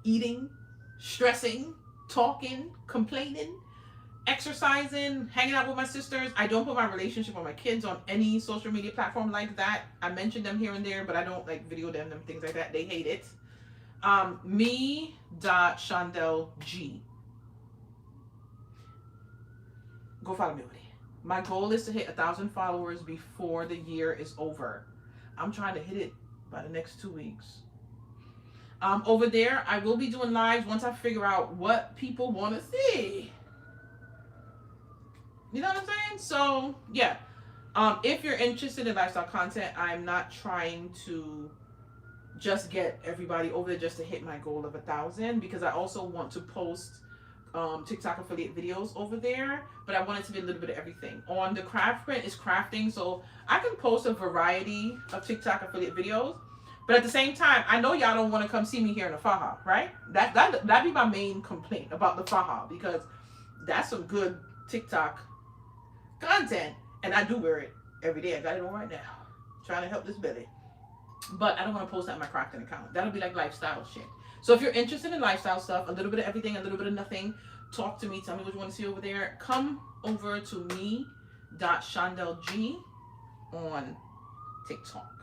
eating, stressing, talking, complaining, exercising, hanging out with my sisters. I don't put my relationship or my kids on any social media platform like that. I mention them here and there, but I don't like video them and things like that. They hate it. Me.shondelg. Go follow me over there. My goal is to hit 1,000 followers before the year is over. I'm trying to hit it by the next 2 weeks. Over there, I will be doing lives once I figure out what people want to see. You know what I'm saying? So, yeah. If you're interested in lifestyle content, I'm not trying to just get everybody over there just to hit my goal of 1,000 because I also want to post TikTok affiliate videos over there, but I want it to be a little bit of everything. On the CraftPrint is crafting, so I can post a variety of TikTok affiliate videos. But at the same time, I know y'all don't want to come see me here in the Faja, right? That'd be my main complaint about the Faja because that's some good TikTok content, and I do wear it every day. I got it on right now, trying to help this belly. But I don't want to post that on my crafting account. That'll be like lifestyle shit. So if you're interested in lifestyle stuff, a little bit of everything, a little bit of nothing, talk to me. Tell me what you want to see over there. Come over to me.shondelg on TikTok.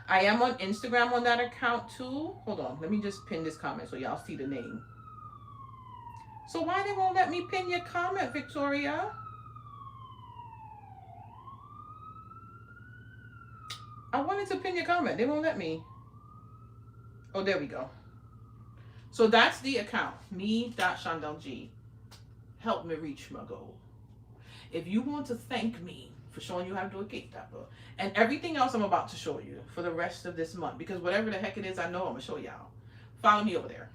I am on Instagram on that account too. Hold on. Let me just pin this comment so y'all see the name. So why they won't let me pin your comment, Victoria? I wanted to pin your comment. They won't let me. Oh, there we go. So that's the account. Me.shondelg. Help me reach my goal. If you want to thank me for showing you how to do a cake topper and everything else I'm about to show you for the rest of this month, because whatever the heck it is, I know I'm gonna show y'all. Follow me over there.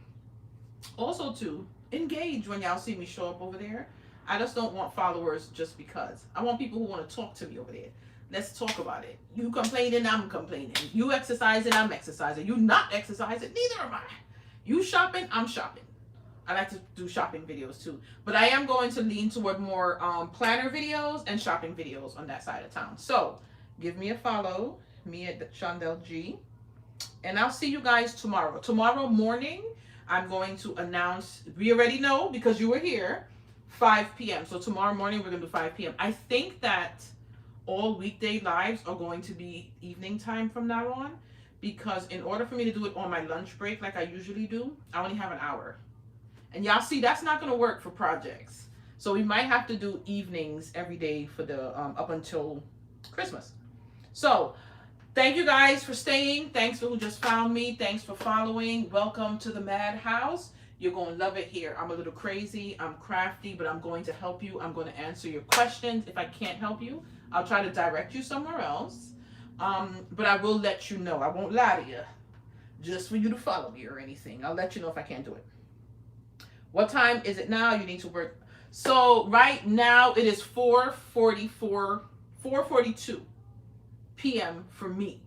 Also to engage when y'all see me show up over there. I just don't want followers just because. I want people who want to talk to me over there. Let's talk about it. You complaining, I'm complaining. You exercising, I'm exercising. You not exercising, neither am I. You shopping, I'm shopping. I like to do shopping videos too. But I am going to lean toward more planner videos and shopping videos on that side of town. So give me a follow, me at shondelg. And I'll see you guys tomorrow. Tomorrow morning, I'm going to announce, we already know because you were here, 5 p.m. So tomorrow morning, we're going to do 5 p.m. I think that all weekday lives are going to be evening time from now on. Because in order for me to do it on my lunch break like I usually do, I only have an hour. And y'all see, that's not going to work for projects. So we might have to do evenings every day for the up until Christmas. So thank you guys for staying. Thanks for who just found me. Thanks for following. Welcome to the Madhouse. You're going to love it here. I'm a little crazy. I'm crafty, but I'm going to help you. I'm going to answer your questions. If I can't help you, I'll try to direct you somewhere else. But I will let you know. I won't lie to you. just for you to follow me or anything. I'll let you know if I can't do it. What time is it now? You need to work. So right now it is 4:42 p.m. for me.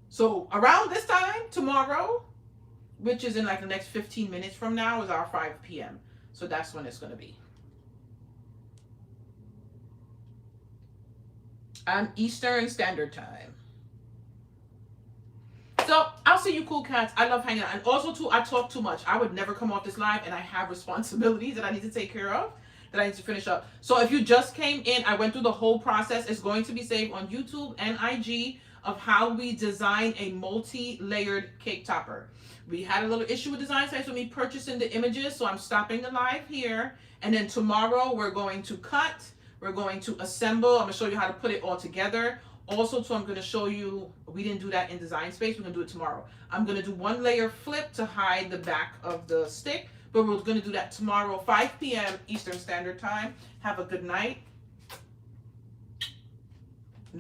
So around this time tomorrow, which is in like the next 15 minutes from now, is our 5 p.m. So that's when it's going to be. Eastern Standard Time. So I'll see you cool cats. I love hanging out. And also too, I talk too much. I would never come off this live, and I have responsibilities that I need to take care of, that I need to finish up. So if you just came in, I went through the whole process. It's going to be saved on YouTube and IG of how we design a multi-layered cake topper. We had a little issue with design sites with me purchasing the images, so I'm stopping the live here. And then tomorrow we're going to cut, we're going to assemble. I'm gonna show you how to put it all together. Also, too, I'm going to show you, we didn't do that in Design Space. We're going to do it tomorrow. I'm going to do one layer flip to hide the back of the stick, but we're going to do that tomorrow, 5 p.m. Eastern Standard Time. Have a good night.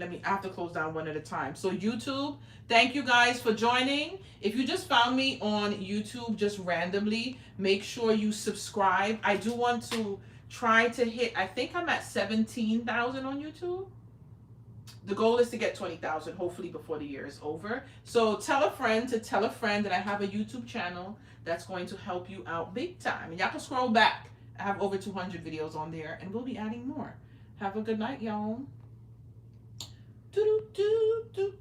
I have to close down one at a time. So YouTube, thank you guys for joining. If you just found me on YouTube just randomly, make sure you subscribe. I do want to try to hit, I think I'm at 17,000 on YouTube. The goal is to get 20,000, hopefully before the year is over. So tell a friend to tell a friend that I have a YouTube channel that's going to help you out big time. And y'all can scroll back. I have over 200 videos on there, and we'll be adding more. Have a good night, y'all. Do do do do.